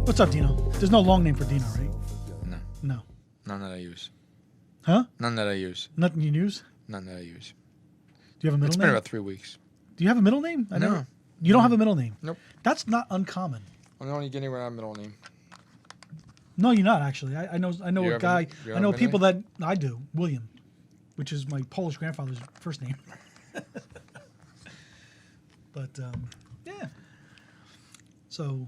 What's up, Dino? There's no long name for Dino, right? No. No. None that I use. Huh? None that I use. Nothing you use? None that I use. Do you have a middle It's name? been about 3 weeks. Do you have a middle name? No. You don't have a middle name? Nope. That's not uncommon. I'm the only Guinea without a middle name. No, you're not actually. I know You a have guy. you I have know a people that I do. William, which is my Polish grandfather's first name. But yeah. So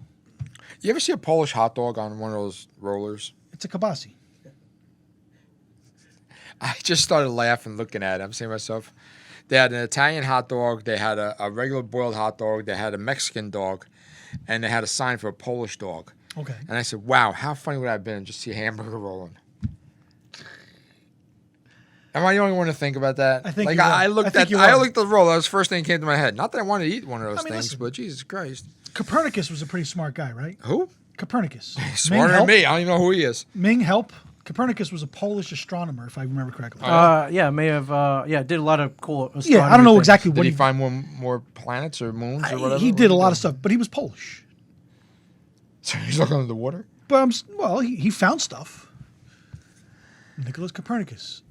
You ever see a Polish hot dog on one of those rollers? it's a kibasi. I just started laughing looking at it. I'm saying to myself, they had an Italian hot dog, they had a regular boiled hot dog, they had a Mexican dog, and they had a sign for a Polish dog. Okay. And I said, wow, how funny would that have been just see a hamburger rolling? Am I the only one to think about that? I think like you are. I looked I think at you I are. looked at the roll. That was the first thing that came to my head. Not that I wanted to eat one of those things, listen. but Jesus Christ. Copernicus was a pretty smart guy, right? Who? Copernicus. Smarter than me. I don't even know who he is. Ming help. Copernicus was a Polish astronomer, if I remember correctly. Yeah, may have. Did a lot of cool. Yeah, I don't know things. exactly Did what he find more planets or moons or whatever? he did a lot of stuff, but he was Polish. So he's looking under the water? But he found stuff. Nicholas Copernicus,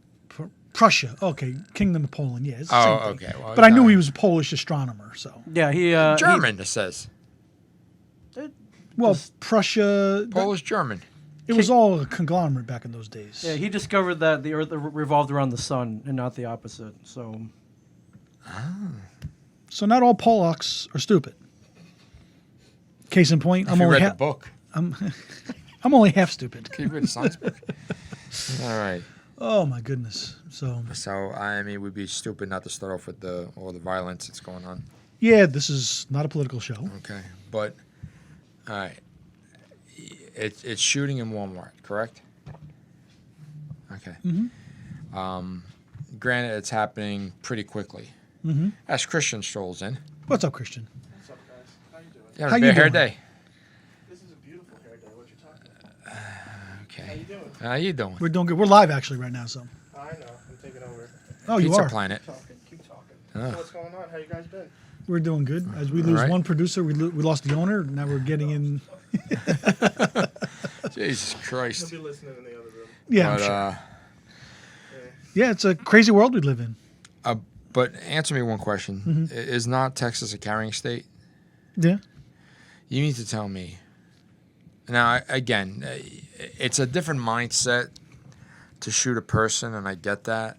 Prussia. Okay, Kingdom of Poland. Yeah. It's the same thing. Okay. Well, But I knew he was a Polish astronomer. So Yeah, he. German, it says. Prussia. Polish German. It was all a conglomerate back in those days. Yeah, he discovered that the Earth revolved around the sun and not the opposite. So. So not all Polacks are stupid. Case in point, If you read the book. I'm only half stupid. Can you read the science book? All right. Oh my goodness. So I mean, we'd be stupid not to start off with all the violence that's going on. yeah, this is not a political show. Okay, but all right, it's shooting in Walmart, correct? Okay. Mm-hmm. Granted, it's happening pretty quickly. Mm-hmm. As Christian strolls in. What's up, Christian? What's up, guys? How you doing? Yeah, How bare you hair doing? day. This is a beautiful hair day. What you talking about? Okay. How you doing? How you doing? We're doing good. We're live actually right now. So. I know. I'm taking over. Oh, you Pizza are. Planet. Keep talking. Oh. So what's going on? How you guys been? We're doing good. As we lose right. one producer, we lost the owner. Now we're getting in. Jesus He'll Christ. be listening in the other room. Yeah, I'm But, sure. Yeah, it's a crazy world we live in. But answer me one question. Mm-hmm. Is not Texas a carrying state? Yeah. You need to tell me. Now, again, it's a different mindset to shoot a person, and I get that.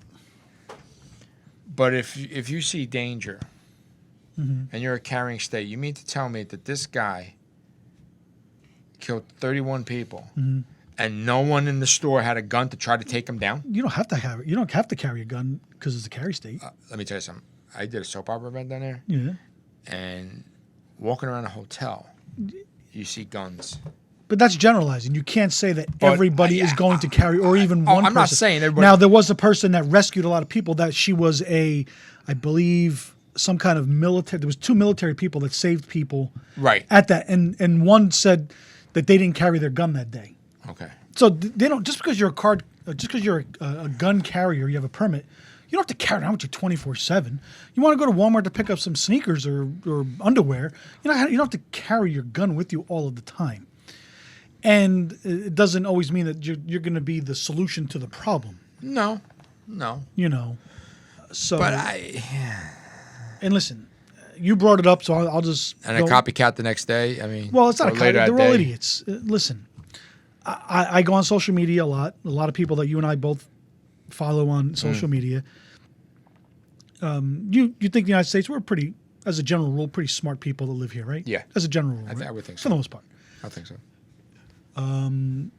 But if you see danger and you're a carrying state, you mean to tell me that this guy killed 31 people and no one in the store had a gun to try to take him down? You don't have to have it. You don't have to carry a gun because it's a carry state. Let me tell you something. I did a soap opera event down there, Yeah. and walking around a hotel, you see guns. But that's generalizing. You can't say that But, everybody is going to carry, or even one person. I'm not saying everybody. Now, there was a person that rescued a lot of people that she was I believe, some kind of military. There was 2 military people that saved people Right. at that. And one said that they didn't carry their gun that day. Okay. So they don't, just because you're a gun carrier, you have a permit, you don't have to carry it around with you 24/7. You want to go to Walmart to pick up some sneakers or underwear, you don't have to carry your gun with you all of the time. And it doesn't always mean that you're going to be the solution to the problem. No. You know. So. But And listen, you brought it up, so I'll just. And a copycat the next day. I mean, Well, it's not a or copycat. later that They're all day. idiots. Listen, I go on social media a lot. A lot of people that you and I both follow on social media. You think the United States, we're pretty, as a general rule, pretty smart people that live here, right? Yeah. As a general rule, I right? would think For so. the most part. I think so.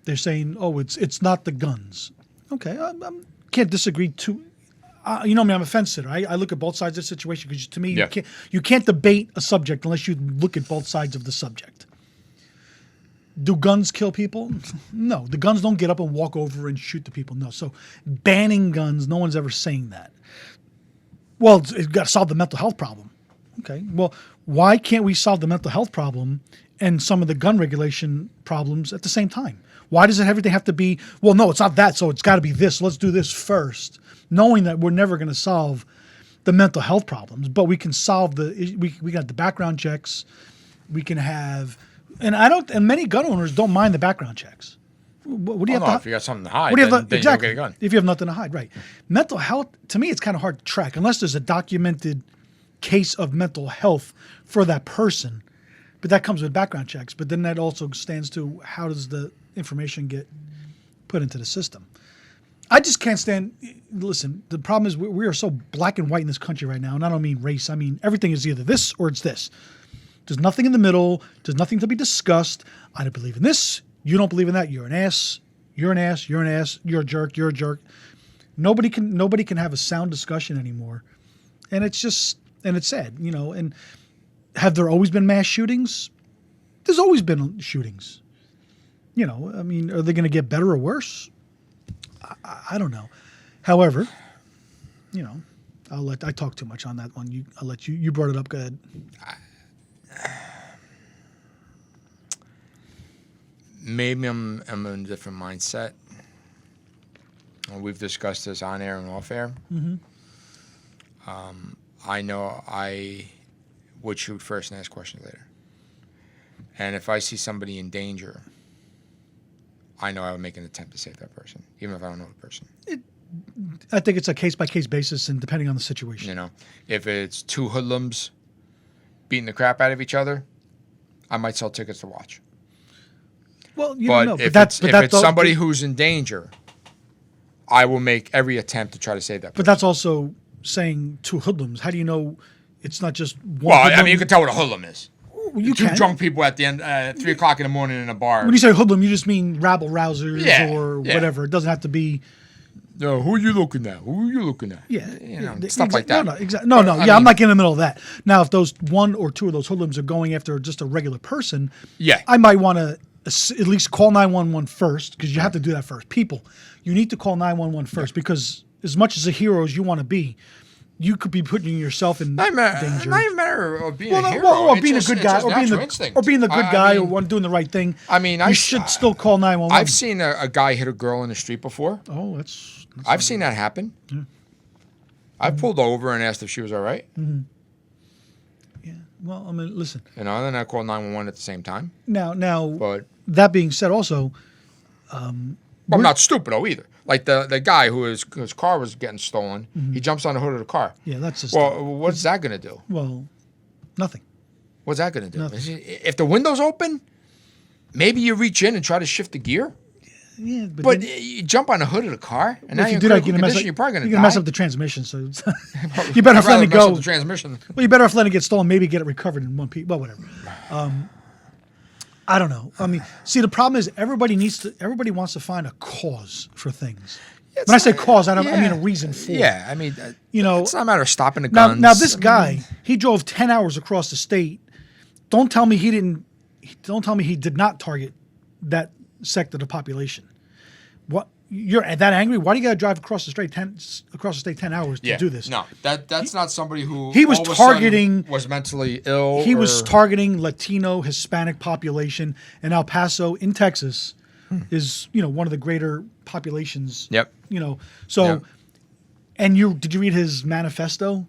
They're saying, oh, it's not the guns. Okay, I can't disagree too. You know me, I'm a fence sitter. I look at both sides of the situation because to me, Yeah. you can't debate a subject unless you look at both sides of the subject. Do guns kill people? No. The guns don't get up and walk over and shoot the people. No. So banning guns, no one's ever saying that. Well, it's got to solve the mental health problem. Okay. Well, why can't we solve the mental health problem and some of the gun regulation problems at the same time? Why does everything have to be, well, no, it's not that, so it's got to be this. Let's do this first, knowing that we're never going to solve the mental health problems, but we can solve we got the background checks. We can have And many gun owners don't mind the background checks. What do you have to? If you got something to hide, What do you have then, to, then exactly? you don't get a gun. If you have nothing to hide, right? Mental health, to me, it's kind of hard to track unless there's a documented case of mental health for that person. But that comes with background checks. But then that also stands to how does the information get put into the system? I just can't stand. Listen, the problem is we are so black and white in this country right now, and I don't mean race. I mean everything is either this or it's this. There's nothing in the middle. There's nothing to be discussed. I don't believe in this. You don't believe in that. You're an ass. You're an ass. You're an ass. You're a jerk. You're a jerk. Nobody can have a sound discussion anymore, and it's sad, And have there always been mass shootings? There's always been shootings. I mean, are they going to get better or worse? I don't know. However, I talk too much on that one. I'll let you. You brought it up. Go ahead. Maybe I'm in a different mindset. We've discussed this on air and off air. Mm-hmm. I know I would shoot first and ask questions later. And if I see somebody in danger, I know I would make an attempt to save that person, even if I don't know the person. I think it's a case-by-case basis and depending on the situation. If it's two hoodlums beating the crap out of each other, I might sell tickets to watch. Well, you But don't know. if it's somebody who's in danger, I will make every attempt to try to save that person. But that's also saying two hoodlums. How do you know it's not just one Well, hoodlum? I mean, you can tell what a hoodlum is. Well, you Two can. drunk people at the end, 3 o'clock in the morning in a bar. When you say hoodlum, you just mean rabble-rousers Yeah, or yeah. whatever. It doesn't have to be... No, who are you looking at? Who are you looking at? Yeah. Stuff like that. No, exactly. No, I I'm mean- not getting in the middle of that. Now, if those one or two of those hoodlums are going after just a regular person, Yeah. I might want to at least call 911 first, because you have to do that first. People, you need to call 911 first, because as much as a hero as you want to be, you could be putting yourself in danger. Not even a matter of being a hero. Or It's being just- a good it's guy, just or being natural the instinct. or being the good I guy, mean- or one doing the right thing. I mean, you should still call 911. I've seen a guy hit a girl in the street before. Oh, that's I've seen that happen. Yeah. I pulled over and asked if she was all right. yeah. Well, I mean, listen. And then I called 911 at the same time. Now, But that being said, also, I'm not stupid though either. Like the guy whose car was getting stolen, he jumps on the hood of the car. yeah, that's just Well, what's that going to do? nothing. What's that going to do? Nothing. If the window's open, maybe you reach in and try to shift the gear. Yeah, But then, you jump on the hood of the car, and now if you're you in do that, critical condition, you're probably going to you're die. gonna mess up the transmission. So it's, you better off I'd rather letting it mess up go. the transmission. Well, you better off letting it get stolen. Maybe get it recovered in one piece. Well, whatever. I don't know. I mean, see, the problem is everybody wants to find a cause for things. When I say cause, I mean a reason for. Yeah, I mean, it's not a matter of stopping the Now, guns. now this guy, he drove 10 hours across the state. Don't tell me he didn't. Don't tell me he did not target that sector of the population. What you're that angry? Why do you got to drive across the state 10 hours to do this? No, that's not somebody who he was all of a sudden targeting- was mentally ill. He was targeting Latino, Hispanic population, and El Paso in Texas is one of the greater populations. Yep. So, Yep. and did you read his manifesto?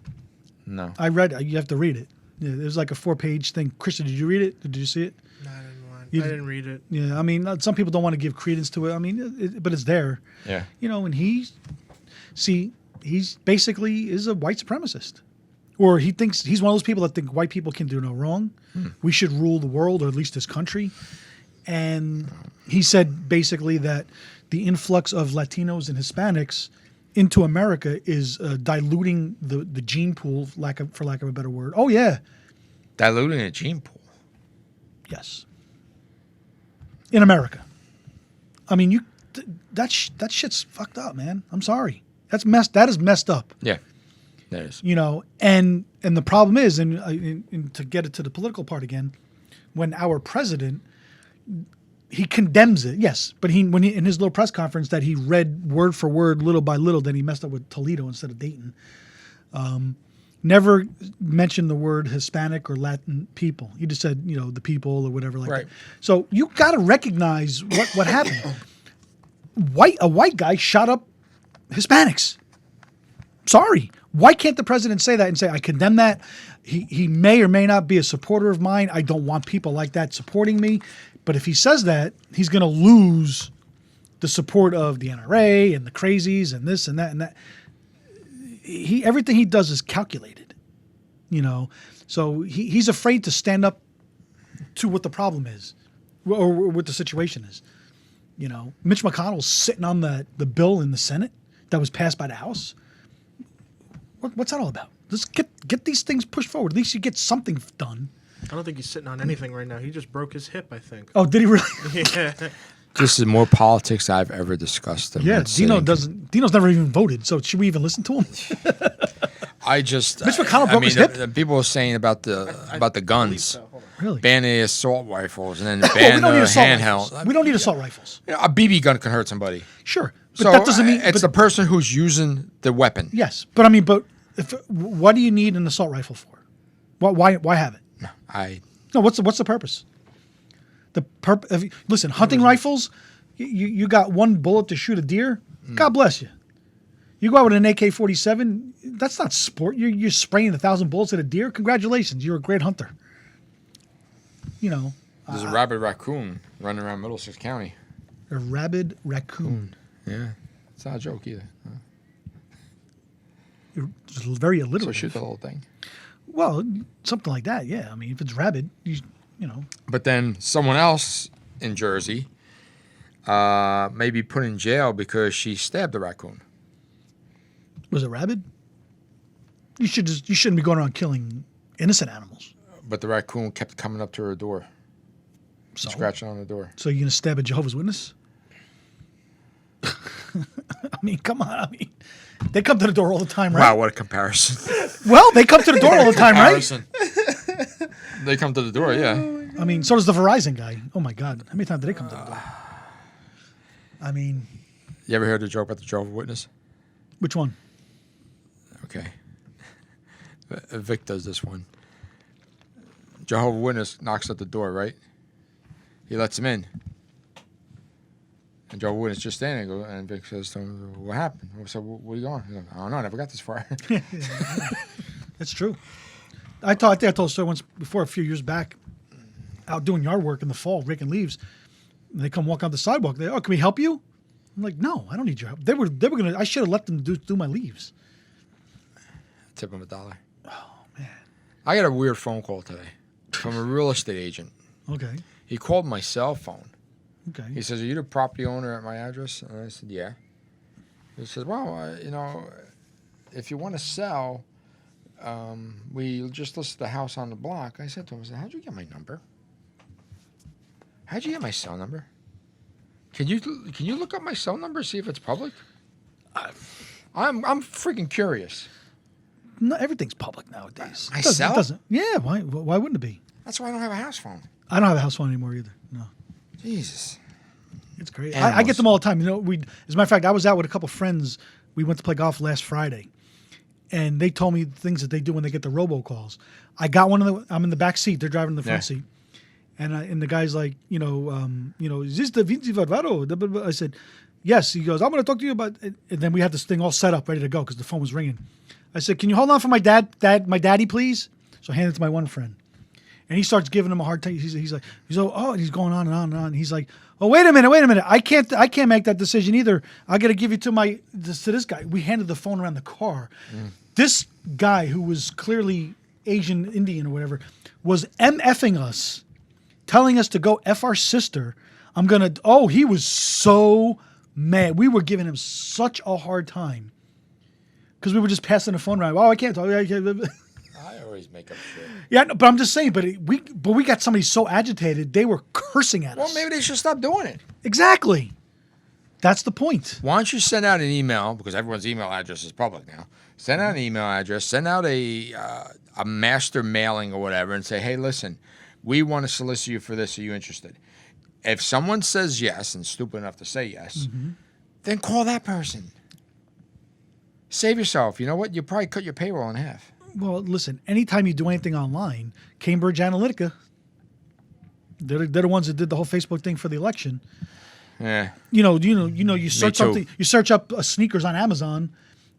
No. I read. You have to read it. Yeah, it was like a 4-page thing. Christian, did you read it? Did you see it? No, I didn't want. You I did- didn't read it. Yeah, I mean, some people don't want to give credence to it. I mean, but it's there. Yeah. And he's basically is a white supremacist, or he thinks he's one of those people that think white people can do no wrong. We should rule the world, or at least this country. And he said basically that the influx of Latinos and Hispanics into America is diluting the gene pool, for lack of a better word. Oh yeah, Diluting a gene pool. yes. In America, I mean, that shit's fucked up, man. I'm sorry. That is messed up. Yeah, that is. And the problem is, and to get it to the political part again, when our president, he condemns it, yes, but when he in his little press conference that he read word for word, little by little, then he messed up with Toledo instead of Dayton. Never mentioned the word Hispanic or Latin people. He just said, the people or whatever like Right. that. So you got to recognize what happened. A white guy shot up Hispanics. Sorry. Why can't the president say that and say, I condemn that? He may or may not be a supporter of mine. I don't want people like that supporting me. But if he says that, he's going to lose the support of the NRA and the crazies and this and that and that. Everything he does is calculated, So he's afraid to stand up to what the problem is or what the situation is. Mitch McConnell's sitting on the bill in the Senate that was passed by the House. What's that all about? Let's get these things pushed forward. At least you get something done. I don't think he's sitting on anything right now. He just broke his hip, I think. Oh, did he really? Yeah. This is more politics I've ever discussed. Than Yeah, sitting. Dino's never even voted, so should we even listen to him? I just. Mitch McConnell broke his hip? The people were saying about the guns, So, hold on. Really? ban the assault rifles, and then Well, ban we don't need the assault handheld. rifles. We don't need assault rifles. A BB gun can hurt somebody. Sure, but So that doesn't mean it's the person who's using the weapon. yes. But what do you need an assault rifle for? Why have it? No, what's the purpose? Listen, hunting rifles. You got one bullet to shoot a deer. God bless you. You go out with an AK-47. That's not sport. You're spraying 1,000 bullets at a deer. Congratulations, you're a great hunter. There's a rabid raccoon running around Middlesex County. A rabid raccoon. Yeah, it's not a joke either. You're just very So illiterate. shoot the little thing. Well, something like that. Yeah. I mean, if it's rabid, you know. But then someone else in Jersey may be put in jail because she stabbed the raccoon. Was it rabid? You shouldn't be going around killing innocent animals. But the raccoon kept coming up to her door, So, scratching on the door. so you're gonna stab a Jehovah's Witness? I mean, come on. I mean, they come to the door all the time, right? Wow, what a comparison. Well, they come to the door all the time, right? Comparison. They come to the door, yeah. I mean, so does the Verizon guy. Oh my God, how many times did they come to the door? I mean, You ever heard the joke about the Jehovah's Witness? which one? Okay. Vic does this one. Jehovah's Witness knocks at the door, right? He lets him in. And Jehovah's Witness just standing there, and Vic says to him, what happened? So where are you going? He's like, I don't know, I never got this far. That's true. I think I told a story once before, a few years back, out doing yard work in the fall, raking leaves. And they come walk on the sidewalk. They, oh, can we help you? I'm like, no, I don't need your help. They were gonna. I should have let them do my leaves. Tip him $1. Oh man. I got a weird phone call today from a real estate agent. Okay. He called my cell phone. Okay. He says, are you the property owner at my address? And I said, yeah. He said, well, if you want to sell, we just listed the house on the block. I said to him, how'd you get my number? How'd you get my cell number? Can you look up my cell number, see if it's public? I'm freaking curious. No, everything's public nowadays. My It doesn't- cell? It doesn't. Yeah. Why wouldn't it be? That's why I don't have a house phone. I don't have a house phone anymore either. No. Jesus. It's great. I Animals. get them all the time. As a matter of fact, I was out with a couple friends. We went to play golf last Friday, and they told me things that they do when they get the robocalls. I got one I'm in the back seat. They're driving in the front seat, and the guy's like, is this the Vinci Varvaro? I said, yes. He goes, I'm going to talk to you about. And then we had this thing all set up, ready to go because the phone was ringing. I said, can you hold on for my daddy, please? So I handed it to my one friend. And he starts giving him a hard time. He's like, and he's going on and on and on. He's like, oh, wait a minute. I can't make that decision either. I got to give you to this guy. We handed the phone around the car. This guy who was clearly Asian, Indian or whatever, was MFing us, telling us to go F our sister. He was so mad. We were giving him such a hard time because we were just passing the phone around. Oh, I can't talk. I always make up shit. Yeah, no, but I'm just saying. But we got somebody so agitated they were cursing at us. Well, maybe they should stop doing it. Exactly. That's the point. Why don't you send out an email, because everyone's email address is public now. Send out an email address, send out a master mailing or whatever, and say, hey, listen, we want to solicit you for this. Are you interested? If someone says yes, and stupid enough to say yes, then call that person. Save yourself. You know what? You probably cut your payroll in half. Well, listen. Anytime you do anything online, Cambridge Analytica, they're the ones that did the whole Facebook thing for the election. Yeah. You search too. something. You search up sneakers on Amazon,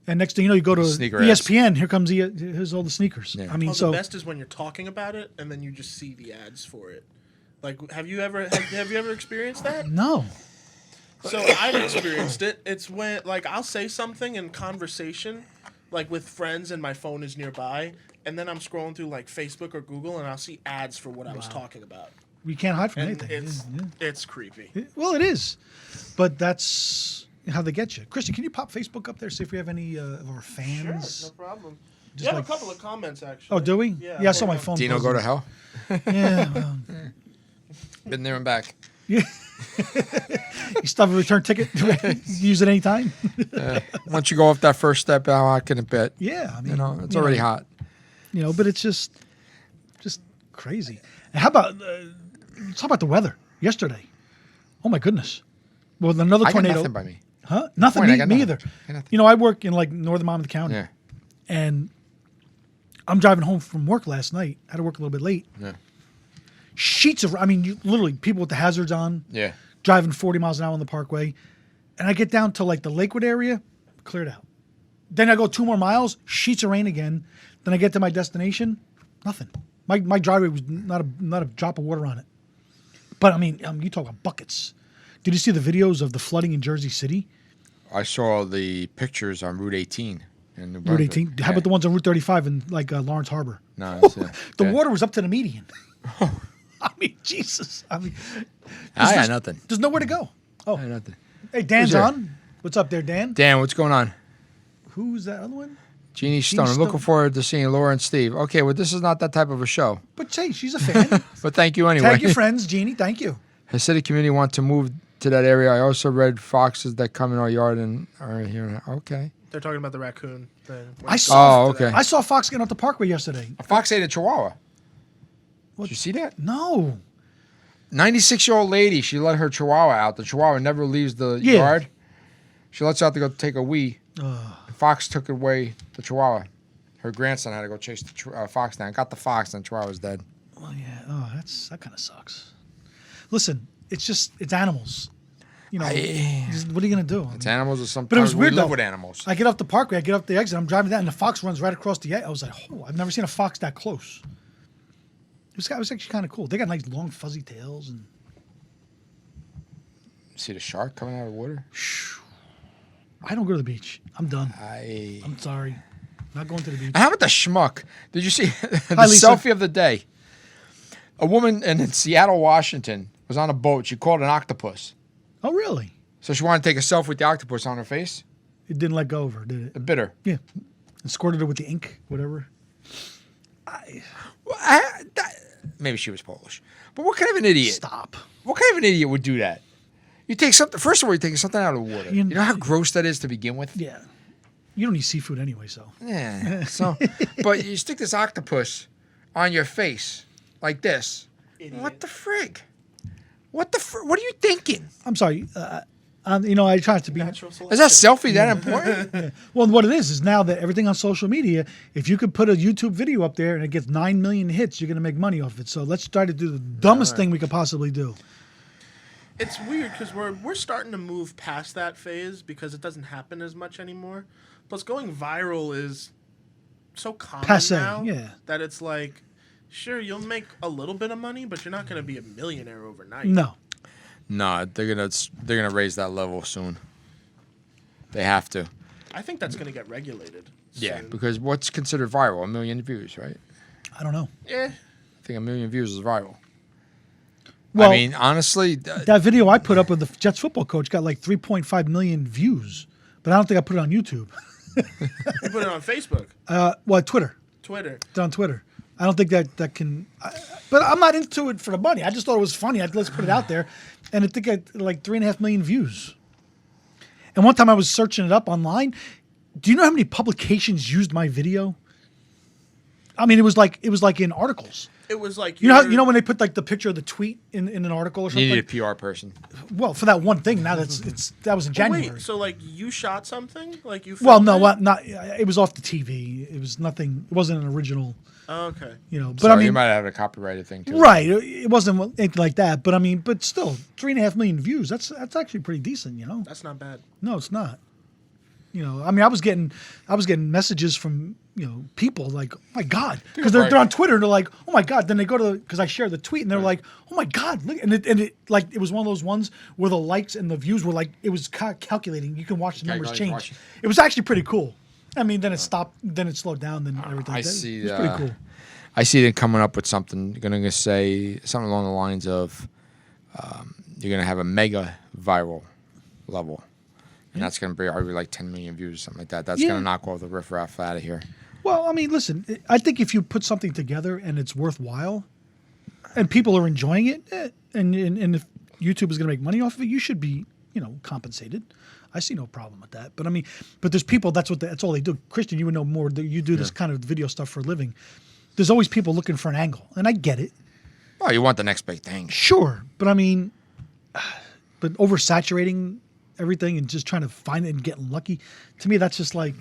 And next thing you know, you go to Sneaker ESPN. Here comes here's all the sneakers. Yeah. I mean, Oh, so the best is when you're talking about it and then you just see the ads for it. Like, have you ever experienced that? no. So I've experienced it. It's when like I'll say something in conversation, like with friends, and my phone is nearby, and then I'm scrolling through like Facebook or Google, and I'll see ads for what I was talking about. We can't hide from And anything. it's creepy. Well, it is, but that's how they get you. Christian, can you pop Facebook up there, see if we have any of our fans? Sure, no problem. Just You have like- a couple of comments actually. Oh, do we? Yeah. Yeah, I saw my phone. Dino buzzing. go to hell? Yeah. Well, Been there and back. you still have a return ticket? Use it anytime? Once you go off that first step, how hot can it bet? Yeah. I mean, You know, it's you already know, hot. You know, but it's just crazy. And how about let's talk about the weather yesterday? Oh my goodness! Well, another I got tornado. nothing by me. Huh? Nothing. Point, I Me, got me nothing. either. I got nothing. You know, I work in like northern Monmouth County, Yeah. and I'm driving home from work last night. I had to work a little bit late. Yeah. Sheets of, I mean, literally people with the hazards on, Yeah. driving 40 miles an hour on the parkway, and I get down to like the Lakewood area, cleared out. Then I go 2 more miles, sheets of rain again. Then I get to my destination, nothing. My driveway was not a drop of water on it. But I mean, you talk about buckets. Did you see the videos of the flooding in Jersey City? I saw the pictures on Route 18 in New Route Brunswick. 18. How about the ones on Route 35 in like Lawrence Harbor? No, it's, The yeah. water was up to the median. I mean, Jesus. I mean, I got there's- nothing. There's nowhere to go. Oh, I got nothing. hey, Dan's Who's there? on. What's up there, Dan? Dan, what's going on? Who's that other one? Jeannie Stone. I'm Stone. looking forward to seeing Laura and Steve. Okay, well, this is not that type of a show. But hey, she's a fan. But thank you anyway. Tag your friends, Jeannie. Thank you. Hasidic community want to move to that area. I also read foxes that come in our yard and are here. Okay. They're talking about the raccoon thing. I saw. Oh, okay. I saw Fox getting off the parkway yesterday. A fox ate a chihuahua. What? Did you see that? No. 96-year-old lady. She let her chihuahua out. The chihuahua never leaves the Yeah. yard. She lets her out to go take a wee. The fox took away the chihuahua. Her grandson had to go chase the fox down. Got the fox, and the chihuahua was dead. Well, yeah. Oh, that kind of sucks. Listen, it's animals. You know, what are you gonna do? It's animals, or sometimes But it was weird we live though. with animals. I get off the parkway, I get up the exit, I'm driving down, and the fox runs right across the. I was like, oh, I've never seen a fox that close. It was actually kind of cool. They got nice long fuzzy tails and. See the shark coming out of the water? I don't go to the beach. I'm done. I. I'm sorry. Not going to the beach. And how about the schmuck? Did you see the Hi, Lisa. selfie of the day? A woman in Seattle, Washington, was on a boat. She caught an octopus. Oh, really? So she wanted to take a selfie with the octopus on her face. It didn't let go of her, did it? It bit her. Yeah. And squirted her with the ink, whatever. Well, maybe she was Polish. But what kind of an idiot? Stop. What kind of an idiot would do that? You take something. First of all, you're taking something out of the water. You know how gross that is to begin with. Yeah. You don't eat seafood anyway, so. Yeah. So, but you stick this octopus on your face like this. Idiot. What the frig? What are you thinking? I'm sorry. I try to be. Natural Is selection. that selfie that important? Well, what it is now that everything on social media, if you could put a YouTube video up there and it gets 9 million hits, you're going to make money off it. So let's try to do the dumbest thing we could possibly do. It's weird because we're starting to move past that phase because it doesn't happen as much anymore. Plus, going viral is so common Passé, now yeah. that it's like, sure, you'll make a little bit of money, but you're not going to be a millionaire overnight. No. No, they're gonna raise that level soon. They have to. I think that's going to get regulated. Yeah, soon. because what's considered viral? 1 million views, right? I don't know. Eh, I think 1 million views is viral. Well, I mean, honestly, that video I put up with the Jets football coach got like 3.5 million views, but I don't think I put it on YouTube. you put it on Facebook, Well, Twitter. Twitter. It's on Twitter. I don't think that can. But I'm not into it for the money. I just thought it was funny. Let's put it out there, and I think I had like 3.5 million views. And one time I was searching it up online. Do you know how many publications used my video? I mean, it was like in articles. It was like You know when they put like the picture of the tweet in an article or you something. need a PR person. Well, for that one thing. Now that was in January. Wait, so like you shot something? Like you? Well, filmed no, it? what not? It was off the TV. It was nothing. It wasn't an original. Oh, okay. But So I mean, you might have a copyrighted thing too. right? It wasn't anything like that. But I mean, but still, 3.5 million views. That's actually pretty decent. That's not bad. No, it's not. You know, I mean, I was getting messages from people like, oh my God, because they're on Twitter and they're like, oh my God. Then they go to because I share the tweet and they're like, oh my God, look, and it like it was one of those ones where the likes and the views were like it was calculating. You can watch the numbers change. It was actually pretty cool. I mean, then it stopped, then it slowed down, then everything. I see. It's pretty cool. I see them coming up with something. You're going to say something along the lines of, you're going to have a mega viral level. And that's going to be probably like 10 million views or something like that. That's going to knock all the riffraff out of here. Well, I mean, listen, I think if you put something together and it's worthwhile and people are enjoying it, and if YouTube is going to make money off of it, you should be, compensated. I see no problem with that. But I mean, there's people, that's all they do. Christian, you would know more. You do this kind of video stuff for a living. There's always people looking for an angle, and I get it. Well, you want the next big thing. Sure, but I mean, but oversaturating everything and just trying to find it and getting lucky, to me, that's just like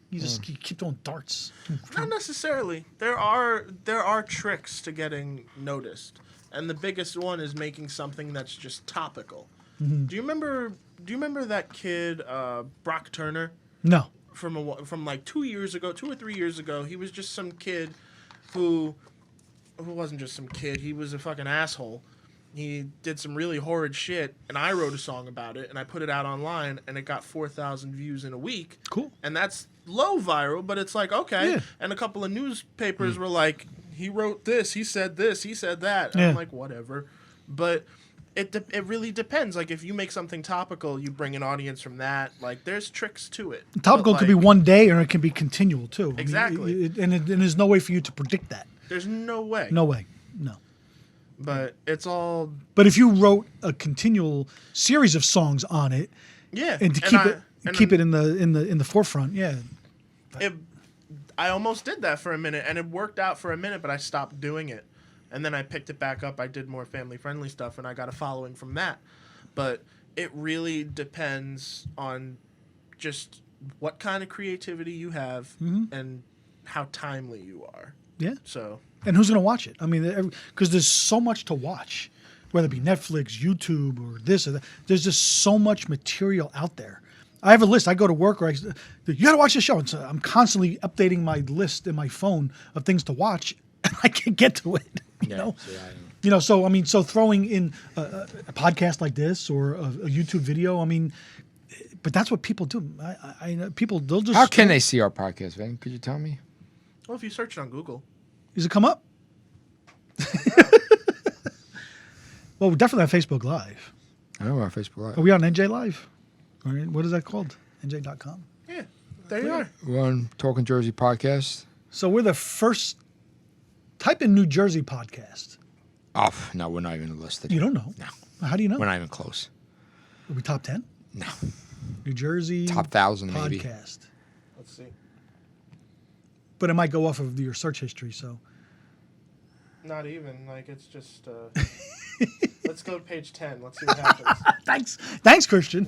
you keep throwing darts. Not necessarily. There are tricks to getting noticed, and the biggest one is making something that's just topical. Mm-hmm. Do you remember that kid Brock Turner? No. From like 2 or 3 years ago, he was just some kid who wasn't just some kid. He was a fucking asshole. He did some really horrid shit, and I wrote a song about it, and I put it out online, and it got 4,000 views in a week. Cool. And that's low viral, but it's like, okay. Yeah. And a couple of newspapers were like, he wrote this, he said that. And I'm like, whatever. But it really depends. Like, if you make something topical, you bring an audience from that. Like, there's tricks to it. Topical could be one day, or it can be continual, too. Exactly. I mean, and there's no way for you to predict that. There's no way. No way. No. But it's all. But if you wrote a continual series of songs on it, and to keep it in the forefront, I almost did that for a minute, and it worked out for a minute, but I stopped doing it, and then I picked it back up. I did more family friendly stuff, and I got a following from that. But it really depends on just what kind of creativity you have and how timely you are. Yeah. So. And who's going to watch it? I mean, because there's so much to watch, whether it be Netflix, YouTube, or this or that. There's just so much material out there. I have a list. I go to work, or you got to watch this show. And so I'm constantly updating my list in my phone of things to watch, and I can't get to it. You know. So I mean, throwing in a podcast like this or a YouTube video. I mean, but that's what people do. I know people. They'll just. How can they see our podcast, Vin? Could you tell me? Well, if you search it on Google. Does it come up? Well, we're definitely on Facebook Live. I know we're on Facebook Live. Are we on NJ Live? Or what is that called? NJ.com? Yeah, there you are. We're on Talkin Jersey podcast. So we're the first. Type in New Jersey podcast. Oh, no, we're not even listed. You don't know? No. How do you know? We're not even close. Are we top 10? No. New Jersey Top 1,000 podcast. maybe. Let's see. But it might go off of your search history, so. Not even. Like, it's just. Let's go to page 10. Let's see what happens. Thanks, Christian.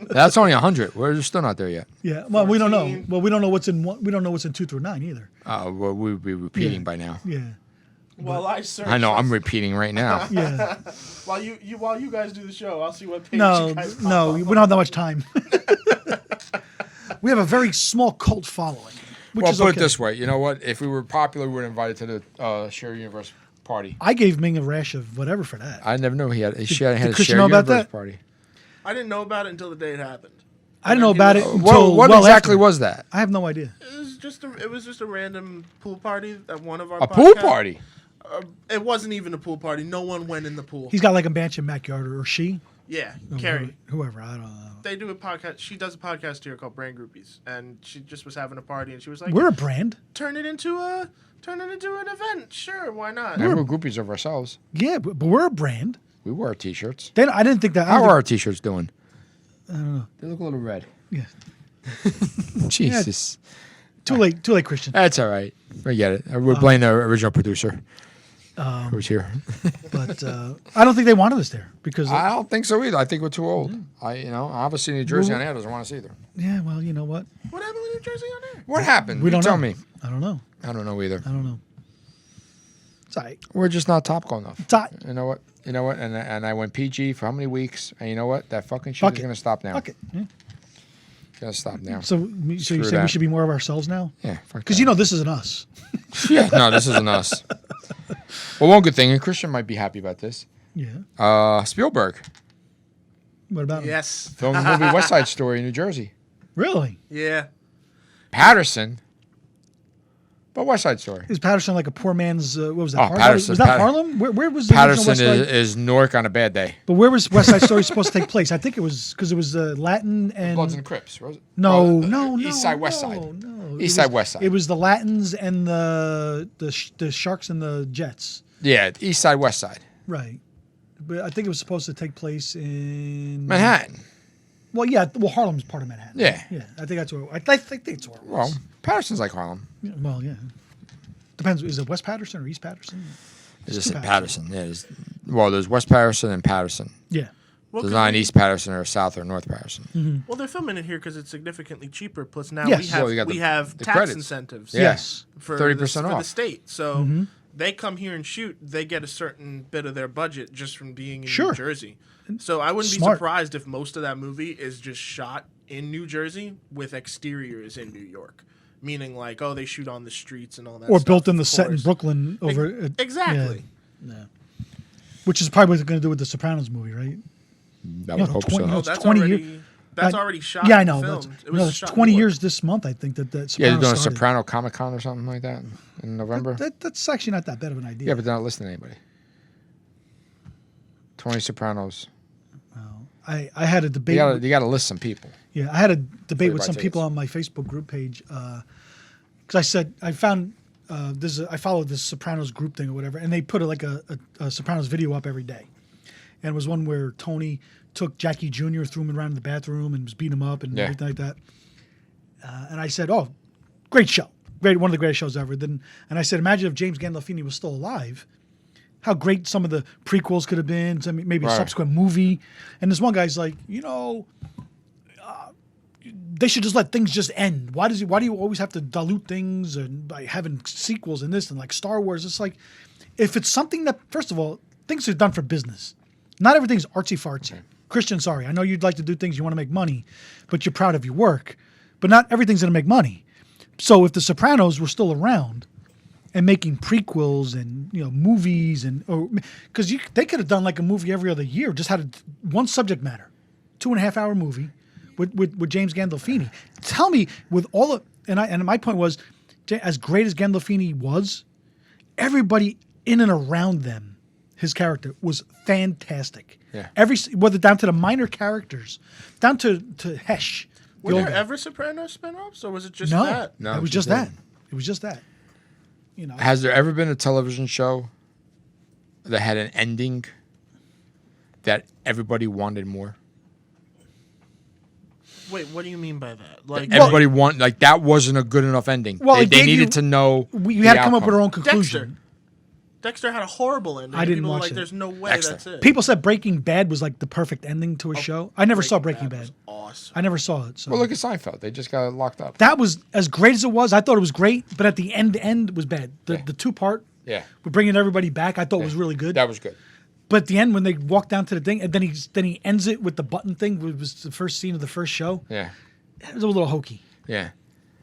That's only 100. We're still not there yet. Yeah. Well, 14. We don't know. Well, we don't know what's in one. We don't know what's in 2 through 9 either. Well, we'll be repeating by now. Yeah. Well, I search. I know. I'm repeating right now. Yeah. while you guys do the show, I'll see what page you guys pop up. We don't have that much time. We have a very small cult following. Well, put it this way. You know what? If we were popular, we were invited to the Share Universe party. I gave Ming a rash of whatever for that. I never knew he had a Share Christian know about Universe that? party. I didn't know about it until the day it happened. I didn't know about it until what exactly after. was that? I have no idea. It was just a random pool party at one of our A podcasts. pool party? It wasn't even a pool party. No one went in the pool. He's got like a mansion backyard, or she. Yeah, Carrie. Whoever, I don't know. They do a podcast. She does a podcast here called Brand Groupies, and she just was having a party, and she was like, We're a brand. Turn it into an event. Sure, why not? And we're groupies of ourselves. Yeah, but we're a brand. We wear T-shirts. Then I didn't think that. How are our T-shirts doing? I don't know. They look a little red. Yeah. Jesus. Too late, Christian. That's all right. Forget it. We're blaming the original producer who was here. But I don't think they wanted us there because. I don't think so either. I think we're too old. Obviously New Jersey on air doesn't want us either. Yeah, well, you know what? What happened with New Jersey on air? What happened? We don't tell know. me. I don't know. I don't know either. I don't know. It's all right. We're just not topical enough. It's all right. You know what? And I went PG for how many weeks? And you know what? That fucking shit Fuck is it. going to stop now. Fuck it. Yeah. Gotta stop now. So you say we that. should be more of ourselves now? Yeah, Because you know this isn't us. Yeah, no, this isn't us. Well, one good thing, and Christian might be happy about this. Yeah. Spielberg What about him? Yes. filmed the movie West Side Story in New Jersey. Really? Yeah. Patterson, but West Side Story. Is Patterson like a poor man's? What was that? Oh, Harlem? Patterson. Was that Harlem? Where was the original Patterson West Side? is Newark on a bad day. But where was West Side Story supposed to take place? I think it was because it was Latin and Bloods and Crips, was it? no, Oh, no, East Side, West no, Side. no. East Side, West Side. It was the Latins and the Sharks and the Jets. Yeah, East Side, West Side. Right. But I think it was supposed to take place in Manhattan. Well, yeah. Well, Harlem's part of Manhattan. Yeah. Yeah. I think that's where. I think it's where it was. Well, Patterson's like Harlem. Yeah, well, yeah. Depends. Is it West Patterson or East Patterson? It's just Patterson. Yeah. There's West Patterson and Patterson. Yeah. Well, There's 'cause not an we- East Patterson or a South or North Patterson. Well, they're filming it here because it's significantly cheaper. Plus, now Yes. we have Well, you got we the- have the tax credits. incentives. Yeah. Yes. For 30% for the off. state. So they come here and shoot. They get a certain bit of their budget just from being in Sure. New Jersey. So I wouldn't Smart. be surprised if most of that movie is just shot in New Jersey with exteriors in New York. Meaning like, oh, they shoot on the streets and all that. Or stuff, built in the of set in course. Brooklyn over. Exactly. Yeah. Which is probably what they're going to do with the Sopranos movie, right? I Yeah, would hope 20 so. No, Oh, it's that's 20 already that's I- already shot. Yeah, I and know. filmed. That's, It was no, it's shot in 20 Newark. years this month, I think, that Yeah, Sopranos they're doing a started. Soprano Comic Con or something like that in November. That's actually not that bad of an idea. Yeah, but they're not listening to anybody. 20 Sopranos. I had a debate. You got to list some people. Yeah, I had a debate with buy some people tickets. on my Facebook group page because I said I found I followed this Sopranos group thing or whatever, and they put a Sopranos video up every day, and it was one where Tony took Jackie Jr., threw him around in the bathroom, and was beating him up and Yeah. everything like that. And I said, "Oh, great show, great, one of the greatest shows ever." And I said, "Imagine if James Gandolfini was still alive." How great some of the prequels could have been, maybe a Right. subsequent movie. And this one guy's like, they should just let things just end. Why do you always have to dilute things and by having sequels and this and like Star Wars? It's like, if it's something that, first of all, things are done for business. Not everything's artsy fartsy. Okay. Christian, sorry, I know you'd like to do things, you want to make money, but you're proud of your work. But not everything's going to make money. So if the Sopranos were still around and making prequels and movies and because they could have done like a movie every other year, just had one subject matter, 2.5 hour movie with James Gandolfini. Tell me, with all of and my point was, as great as Gandolfini was, everybody in and around them, his character was fantastic. Yeah. Whether down to the minor characters, down to Hesh. Were the there old guy. ever Sopranos spin-offs, or was it just No, that? No, it was just just that. that. It was just that. Has there ever been a television show that had an ending that everybody wanted more? Wait, what do you mean by that? Like, Everybody like that wasn't a good enough ending. Well, it they gave needed you- to know. You had to come up with our own Dexter. conclusion. Dexter had a horrible ending. I didn't People were watch like, it. there's no way Dexter. that's it. People said Breaking Bad was like the perfect ending to a show. I never saw Breaking Bad. was awesome. I never saw it. So Well, look at Seinfeld. They just got locked up. that was as great as it was. I thought it was great, but at the end was bad. The 2-part Yeah, with bringing everybody back, I thought was really good. that was good. But at the end, when they walk down to the thing, and then he ends it with the button thing, which was the first scene of the first show. Yeah, It was a little hokey yeah.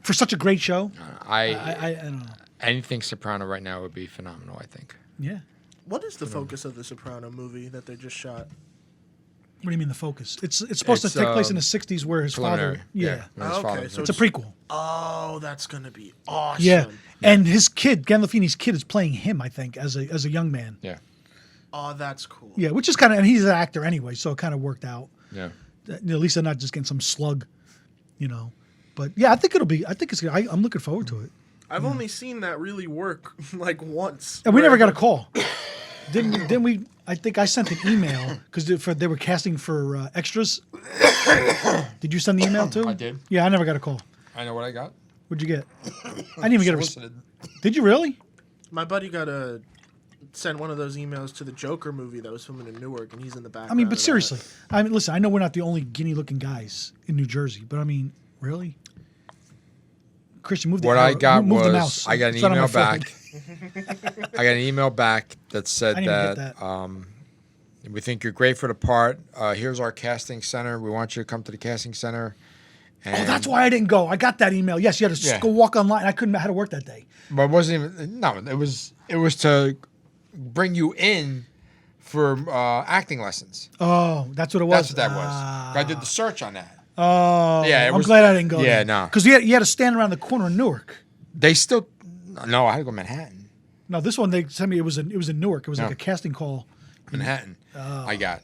for such a great show. I I don't know. anything Soprano right now would be phenomenal. I think. Yeah. What is the focus of the Soprano movie that they just shot? What do you mean the focus? It's supposed It's, to take place in the '60s, where his Preliminary. father. Yeah. when his Okay, father- so It's a prequel. Oh, that's gonna be awesome. Yeah. And his kid, Gandolfini's kid, is playing him, I think, as a young man. yeah, Oh, that's cool. Yeah, which is kind of, and he's an actor anyway, so it kind of worked out. yeah. At least they're not just getting some slug, But yeah, I think it's good. I'm looking forward to it. I've only seen that really work like once. And we where never got a like- call. Didn't we? I think I sent an email because they were casting for extras. Did you send the email too? I did. Yeah, I never got a call. I know what I got. What'd you get? I didn't even get a. Solicited. Did you really? My buddy sent one of those emails to the Joker movie that was filming in Newark, and he's in the background. I mean, of but that. seriously, listen. I know we're not the only guinea-looking guys in New Jersey, but I mean, really, Christian, move the What arrow- I got move the was mouse. I got an It's not on my email phone. back. I got an email back that said I didn't even that, get we think you're great for the part. Here's our casting center. We want you to come to the casting center Oh, that's why I didn't go. I got that email. Yes, you had to Yeah. go walk online. I couldn't. I had to work that day. But it wasn't even. No, it was to bring you in for acting lessons. Oh, that's what it was. That's what that was. I did the search on that. Oh, Yeah, it I'm was- glad I didn't go. Yeah, there. no. Because you had to stand around the corner in Newark. They still. No, I had to go to Manhattan. No, this one they sent me. It was in Newark. It was like No. a casting call. Manhattan. Oh. I got,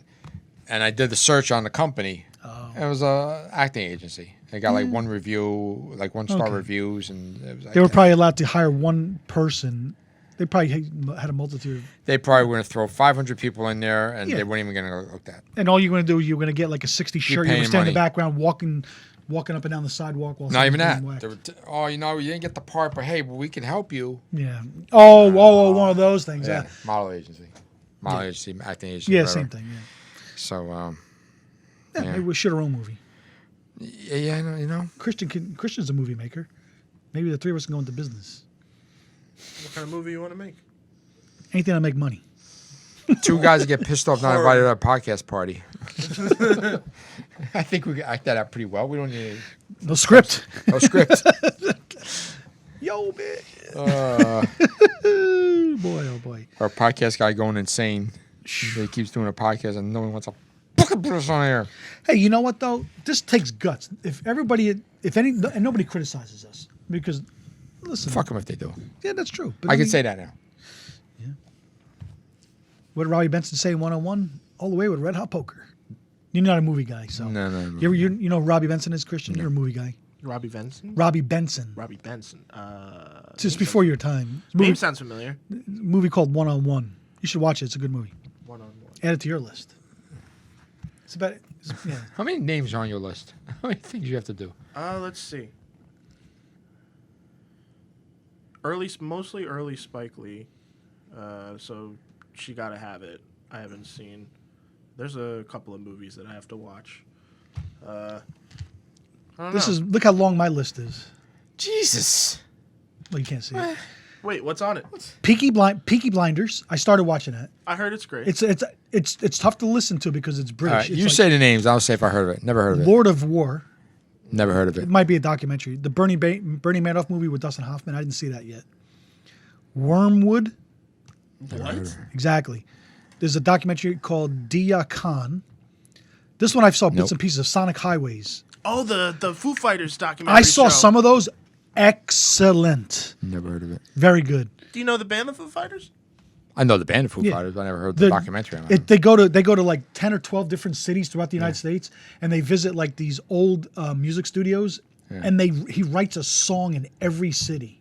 and I did the search on the company. Oh. It was a acting agency. They got like one review, like 1-star Okay. reviews, and it was like They were that. probably allowed to hire one person. They probably had a multitude. They probably were going to throw 500 people in there, and Yeah. they weren't even going to look at. And all you're going to do, you're going to get like a 60 shirt. You're going paying to stand in money. the background walking up and down the sidewalk while Not even someone's that. getting They whacked. were you know, you didn't get the part, but hey, well, we can help you. Yeah. Oh, one of those things. Yeah. Model agency, agency, acting agency. Yeah, whatever. same thing. Yeah. So, Yeah, Yeah. maybe we should our own movie. yeah, you know. Christian's a movie maker. Maybe the three of us can go into business. What kind of movie you want to make? Anything to make money. Two guys that get pissed off not Horror. invited to a podcast party. I think we act that out pretty well. We don't need No script. no script. Yo, bitch. Uh, Boy, oh boy. our podcast guy going insane. He keeps doing a podcast and no one wants to fucking put us on air. Hey, you know what though? This takes guts. If and nobody criticizes us because, listen. Fuck them if they do. Yeah, that's true. But I can mean, say that now. What did Robbie Benson say in 101? All the way with Red Hot Poker. You're not a movie guy, so. No. You know who Robbie Benson is, Christian? You're a movie guy. Robbie Benson. Robbie Benson. Robbie Benson. Just before your time. Name sounds familiar. Movie called 101. You should watch it. It's a good movie. 1-on-1. Add it to your list. It's about yeah. How many names are on your list? How many things you have to do? Let's see. Mostly early Spike Lee. So she gotta have it. I haven't seen. There's a couple of movies that I have to watch. I don't know. Look how long my list is. Jesus. Well, you can't see it. Wait, what's on it? Peaky Blinders. I started watching that. I heard it's great. It's tough to listen to because it's All British. right, It's you like say the names. I'll say if I heard of it. Never heard of it. Lord of War. Never heard of It it. might be a documentary. The Bernie Madoff movie with Dustin Hoffman. I didn't see that yet. Wormwood. What? Exactly. There's a documentary called Dia Khan. This one I saw bits Nope. and pieces of Sonic Highways. Oh, the Foo Fighters documentary. I saw show. some of those. Excellent. Never heard of it. Very good. Do you know the band, the Foo Fighters? I know the band of Foo Yeah. Fighters, but I never heard the documentary on it. They go to like 10 or 12 different cities throughout the United States, and they visit like these old music studios, and he writes a song in every city.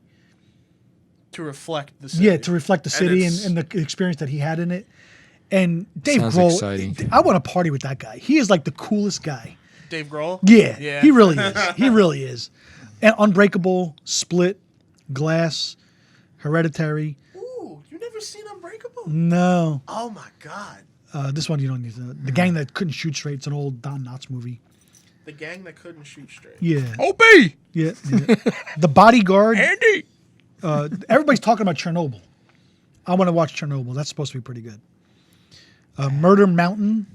To reflect the city. Yeah, to reflect the city it's- and the experience that he had in it. And Dave Sounds Grohl, exciting. I want to party with that guy. He is like the coolest guy. Dave Grohl? Yeah, Yeah. he really is. He really is. And Unbreakable, Split, Glass, Hereditary. Ooh, you never seen Unbreakable? No, Oh my God. this one you don't need to know. The Gang That Couldn't Shoot Straight. It's an old Don Knotts movie. The gang that couldn't shoot straight. Yeah, OB! yeah. The Bodyguard. Andy! Everybody's talking about Chernobyl. I want to watch Chernobyl. That's supposed to be pretty good. Murder Mountain.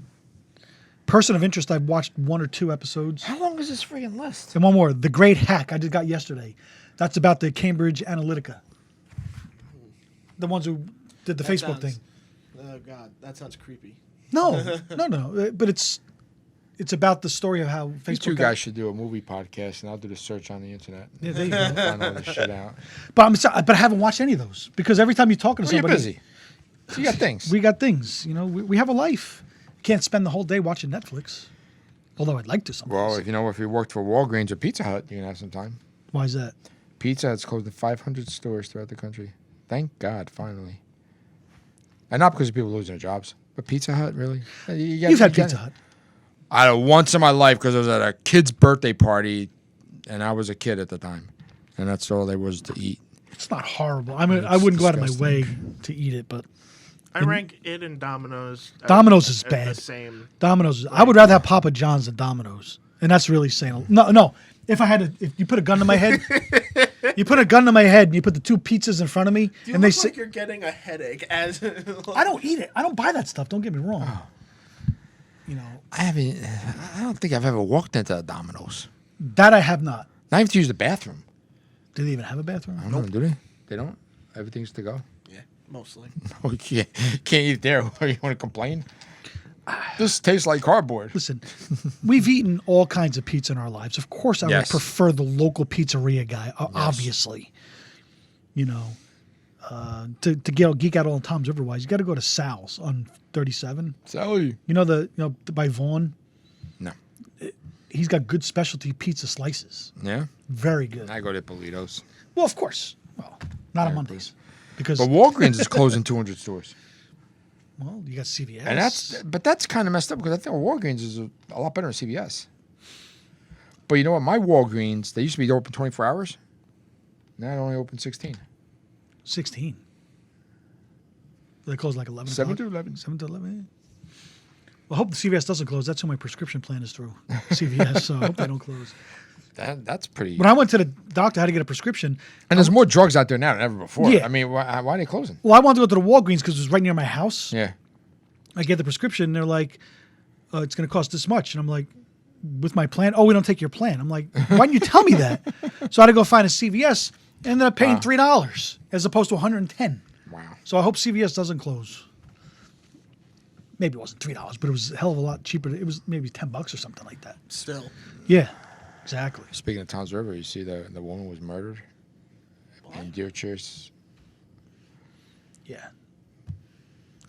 Person of Interest. I've watched 1 or 2 episodes. How long is this freaking list? And one more. The Great Hack. I just got yesterday. That's about the Cambridge Analytica. The ones who did the That Facebook sounds- thing. Oh God, that sounds creepy. No. But it's about the story of how You Facebook. two got- guys should do a movie podcast, and I'll do the search on the internet. Yeah, there you go. Find all this shit out. But I'm sorry, but I haven't watched any of those because every time you're talking to Well, you're somebody, busy. So you got things. we got things. You know, we have a life. Can't spend the whole day watching Netflix. Although I'd like to sometimes. Well, if you worked for Walgreens or Pizza Hut, you can have some time. Why is that? Pizza Hut's closed to 500 stores throughout the country. Thank God, finally. And not because of people losing their jobs, but Pizza Hut, really? You've had Pizza Hut. I had it once in my life because I was at a kid's birthday party, and I was a kid at the time, and that's all there was to eat. It's not horrible. I mean, I It's wouldn't go out of my disgusting. way to eat it, but I rank it and Domino's. Domino's is as bad. The same. Domino's. I would rather have Papa John's than Domino's, and that's really saying no. If I had if you put a gun to my head, and you put the 2 pizzas in front of me, You and they look say, like you're getting a headache as. I don't eat it. I don't buy that stuff. Don't get me wrong. You know, I don't think I've ever walked into a Domino's. That I have not. Not even to use the bathroom. Do they even have a bathroom? I don't know, do they? They don't? Everything's to go? Yeah, mostly. Oh, you can't eat there. You want to complain? This tastes like cardboard. Listen, we've eaten all kinds of pizza in our lives. Of course, I would Yes. prefer the local pizzeria guy, obviously. You know, to geek out on Tom's River wise, you got to go to Sal's on 37. Sally. You know by Vaughn. No. He's got good specialty pizza slices. Yeah? Very good. I go to Politos. Well, of course. Well, not on Mondays because But Walgreens is closing 200 stores. well, you got CVS. And that's kind of messed up because I think Walgreens is a lot better than CVS. But you know what? My Walgreens, they used to be open 24 hours. Now they only open 16. 16. They close like 11. 7 o'clock? to 11. 7 to 11. Well, I hope the CVS doesn't close. That's who my prescription plan is through. CVS. So I hope they don't close. That's pretty. When I went to the doctor, I had to get a prescription. And there's more drugs out there now than ever before. Yeah. I mean, why are they closing? Well, I wanted to go to the Walgreens because it was right near my house. Yeah. I get the prescription. And they're like, it's going to cost this much. And I'm like, with my plan? Oh, we don't take your plan. I'm like, why didn't you tell me that? So I had to go find a CVS. And ended up paying $3 as opposed to $110. Wow. So I hope CVS doesn't close. Maybe it wasn't $3, but it was a hell of a lot cheaper. It was maybe $10 or something like that. Still. Yeah, exactly. Speaking of Tom's River, you see the woman was murdered in Deer Chase. Yeah.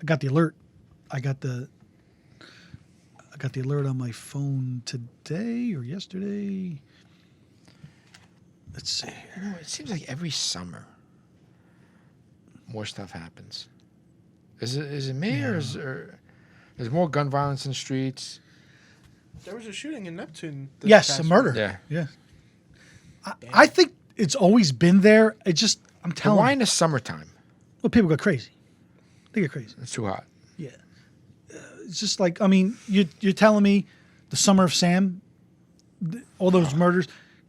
I got the alert. I got the alert on my phone today or yesterday. Let's see. You know, it seems like every summer more stuff happens. Is it me or there's more gun violence in the streets? There was a shooting in Neptune. this Yes, past a murder. Yeah. Yeah. I think it's always been there. It just, I'm But telling why you. in the summertime? Well, people go crazy. They get crazy. It's too hot. Yeah. It's just like, I mean, you're telling me the Summer of Sam, all those murders,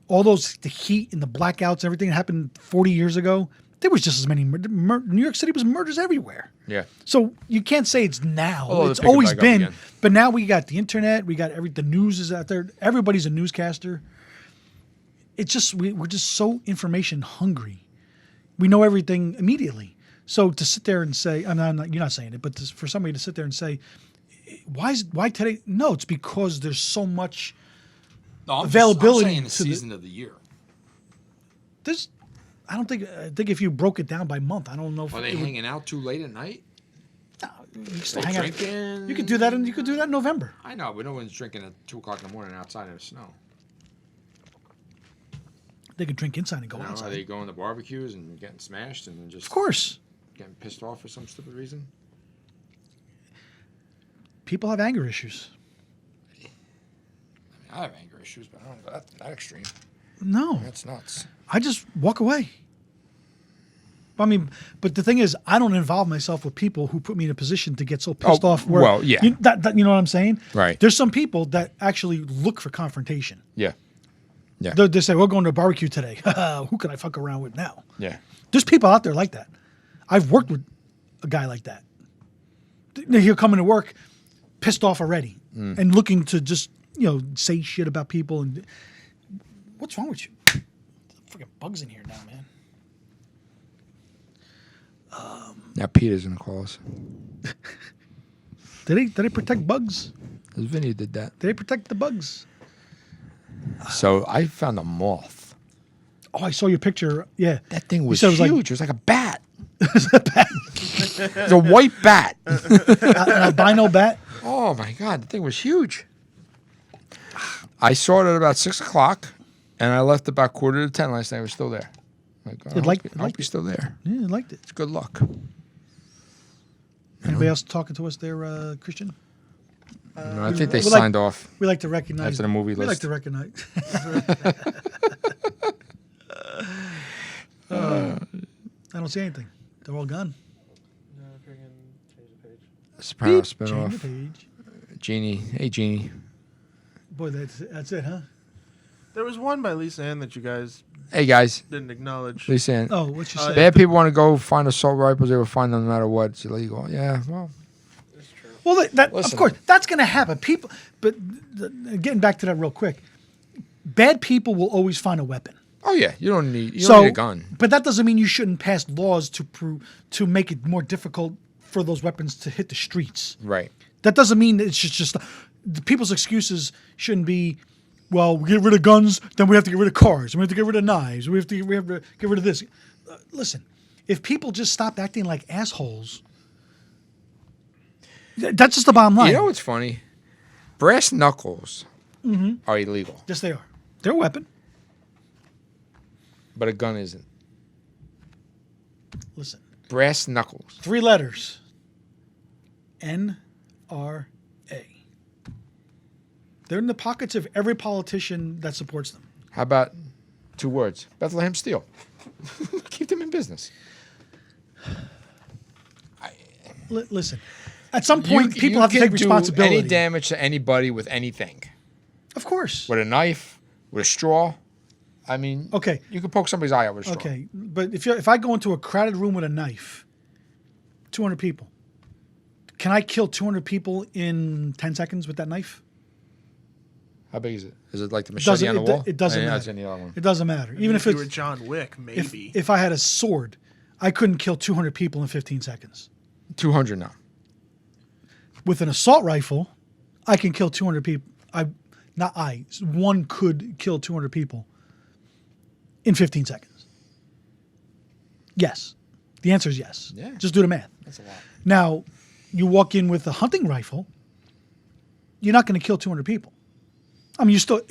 all those, the heat and the blackouts, everything that happened 40 years ago, there was just as many New York City was murders everywhere. Yeah. So you can't say it's now. Although It's they're picking always back up been. again. But now we got the internet. We got the news is out there. Everybody's a newscaster. It's just we're just so information hungry. We know everything immediately. So to sit there and say, you're not saying it, but for somebody to sit there and say, why today? No, it's because there's so much availability the to the- season of the year. There's, I think if you broke it down by month, I don't know if Are they it would- hanging out too late at night? you can still They hang out. drinking? You could do that in November. I know, but no one's drinking at 2:00 in the morning outside in the snow. They could drink inside and go You know, outside. are they going to barbecues and getting smashed and then just Of course. getting pissed off for some stupid reason? People have anger issues. I have anger issues, but I don't go that extreme. No, That's nuts. I just walk away. I mean, but the thing is, I don't involve myself with people who put me in a position to get so pissed Oh, off. Where, well, yeah. you know what I'm saying? Right. There's some people that actually look for confrontation. Yeah. Yeah. They say, we're going to a barbecue today. Who can I fuck around with now? Yeah. There's people out there like that. I've worked with a guy like that. He'll come into work pissed off already and looking to just, say shit about people. And what's wrong with you? Freaking bugs in here now, man. Now Peter's gonna call us. Did they protect bugs? Vinny did that. Did they protect the bugs? So I found a moth. Oh, I saw your picture. Yeah. That thing was said it huge. was like- It was like a bat. It was a white bat. An albino bat. Oh my god, the thing was huge. I saw it at about 6:00, and I left about 9:45 last night. It was still there. Like, I hope you're still there. Yeah, I liked it. It's good luck. Anybody else talking to us there, Christian? No, I think they we like- signed off. We like to recognize. After the movie we list. like to recognize. I don't see anything. They're all gone. No, freaking change the page. Soprano Beep, change the spinoff. page. Jeannie. Hey, Jeannie. Boy, that's it, huh? There was one by Lisa Ann that you guys Hey, guys. didn't acknowledge. Lisa Ann. Oh, what you say? Bad people want to go find assault rifles. They will find them no matter what. It's illegal. Yeah, well. It's true. Well, that of Listen. course that's going to happen. People, but getting back to that real quick, bad people will always find a weapon. Oh yeah, you don't need a gun. But that doesn't mean you shouldn't pass laws to make it more difficult for those weapons to hit the streets. Right. That doesn't mean it's just the people's excuses shouldn't be, well, we get rid of guns, then we have to get rid of cars, we have to get rid of knives, we have to get rid of this. Listen, if people just stopped acting like assholes, that's just the bottom line. You know what's funny? Brass knuckles are illegal, Yes, they are. They're a weapon. but a gun isn't. Listen, Brass knuckles. 3 letters. NRA. They're in the pockets of every politician that supports them. How about 2 words? Bethlehem Steel. Keep them in business. Listen, at some point, people have to take You can responsibility. do any damage to anybody with anything. Of course. With a knife, with a straw. I mean, Okay. you can poke somebody's eye out with a straw. Okay, but if I go into a crowded room with a knife, 200 people, can I kill 200 people in 10 seconds with that knife? How big is it? Is it like the machete on the wall? It doesn't I didn't matter. ask any other one. It doesn't matter. Even if you were it's John Wick, maybe. if I had a sword, I couldn't kill 200 people in 15 seconds. 200 now. With an assault rifle, I can kill 200 people. One could kill 200 people in 15 seconds. Yes. The answer is yes. Yeah. Just do the math. That's a lot. Now, you walk in with a hunting rifle, you're not going to kill 200 people. I mean, so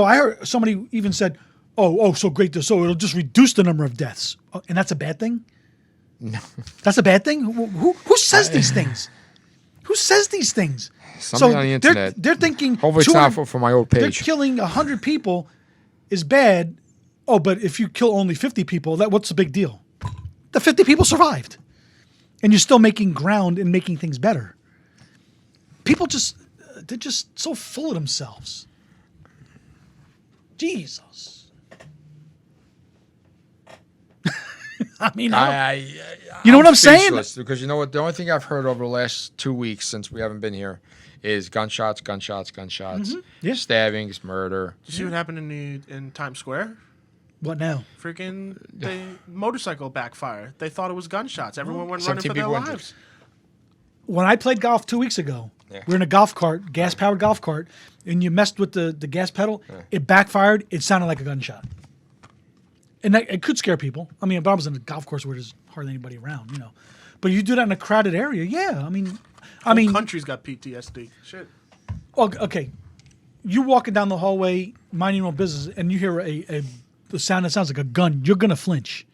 I heard somebody even said, so great. So it'll just reduce the number of deaths. And that's a bad thing? No. That's a bad thing? Who says these things? Who says these things? Somebody on the internet. They're thinking. Hopefully it's not for my old They're page. killing 100 people is bad. Oh, but if you kill only 50 people, what's the big deal? The 50 people survived. And you're still making ground and making things better. People they're just so full of themselves. Jesus. I mean, you know what I'm saying? Speechless, because you know what? The only thing I've heard over the last 2 weeks since we haven't been here is gunshots, Yeah. stabbings, murder. Did you see what happened in Times Square? What now? Freaking the motorcycle backfired. They thought it was gunshots. Everyone went running 17 for their people injured. lives. When I played golf 2 weeks ago, we're in a golf cart, gas-powered golf cart, and you messed with the gas pedal, it backfired. It sounded like a gunshot. And it could scare people. I mean, but I was in a golf course where there's hardly anybody around, But you do that in a crowded area, yeah. I mean, Country's got PTSD. Shit. okay. You walking down the hallway, minding your own business, and you hear a sound that sounds like a gun, you're gonna flinch.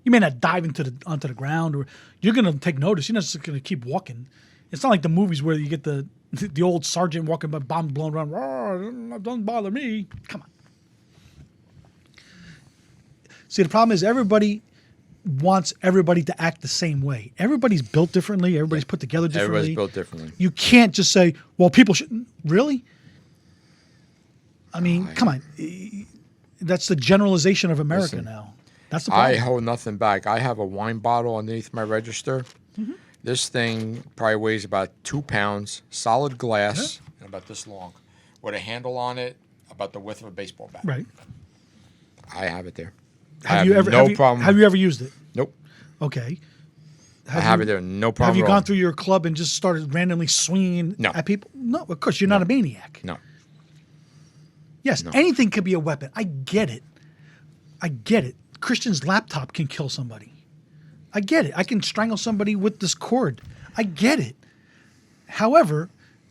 You may not dive onto the ground, or you're gonna take notice. You're not just gonna keep walking. It's not like the movies where you get the old sergeant walking by, bombs blown around. Don't bother me. Come on. See, the problem is everybody wants everybody to act the same way. Everybody's built differently. Everybody's put together differently. Everybody's built differently. You can't just say, well, people shouldn't. Really? I mean, come on. That's the generalization of America now. That's the problem. I hold nothing back. I have a wine bottle underneath my register. Mm-hmm. This thing probably weighs about 2 pounds, solid glass, and about this long, with a handle on it about the width of a baseball bat. Right. I have it there. Have you ever used it? Nope. Okay. I have it there. No problem. Have you at all. gone through your club and just started randomly swinging No. at people? No, of course, you're not a maniac. No. Yes, anything could be a weapon. I get it. Christian's laptop can kill somebody. I get it. I can strangle somebody with this cord. I get it. However,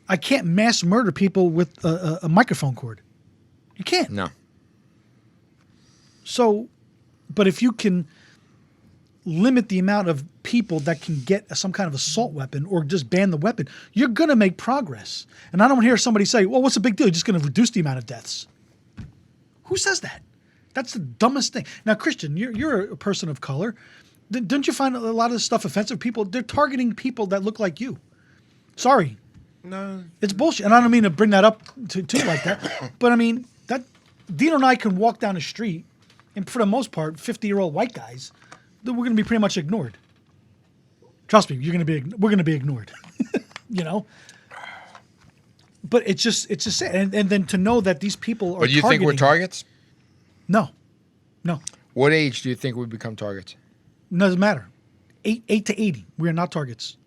I can't mass murder people with a microphone cord. You can't. No. So, but if you can limit the amount of people that can get some kind of assault weapon or just ban the weapon, you're going to make progress. And I don't hear somebody say, well, what's the big deal? You're just going to reduce the amount of deaths. Who says that? That's the dumbest thing. Now, Christian, you're a person of color. Don't you find a lot of this stuff offensive? People, they're targeting people that look like you. Sorry. No. It's bullshit. And I don't mean to bring that up to you like that. But I mean, that Dino and I can walk down the street, and for the most part, 50-year-old white guys, we're going to be pretty much ignored. Trust me, we're going to be ignored. But it's just sad. And then to know that these people are. But you think we're targets? No. What age do you think we become targets? Doesn't matter. 8 to 80. We are not targets,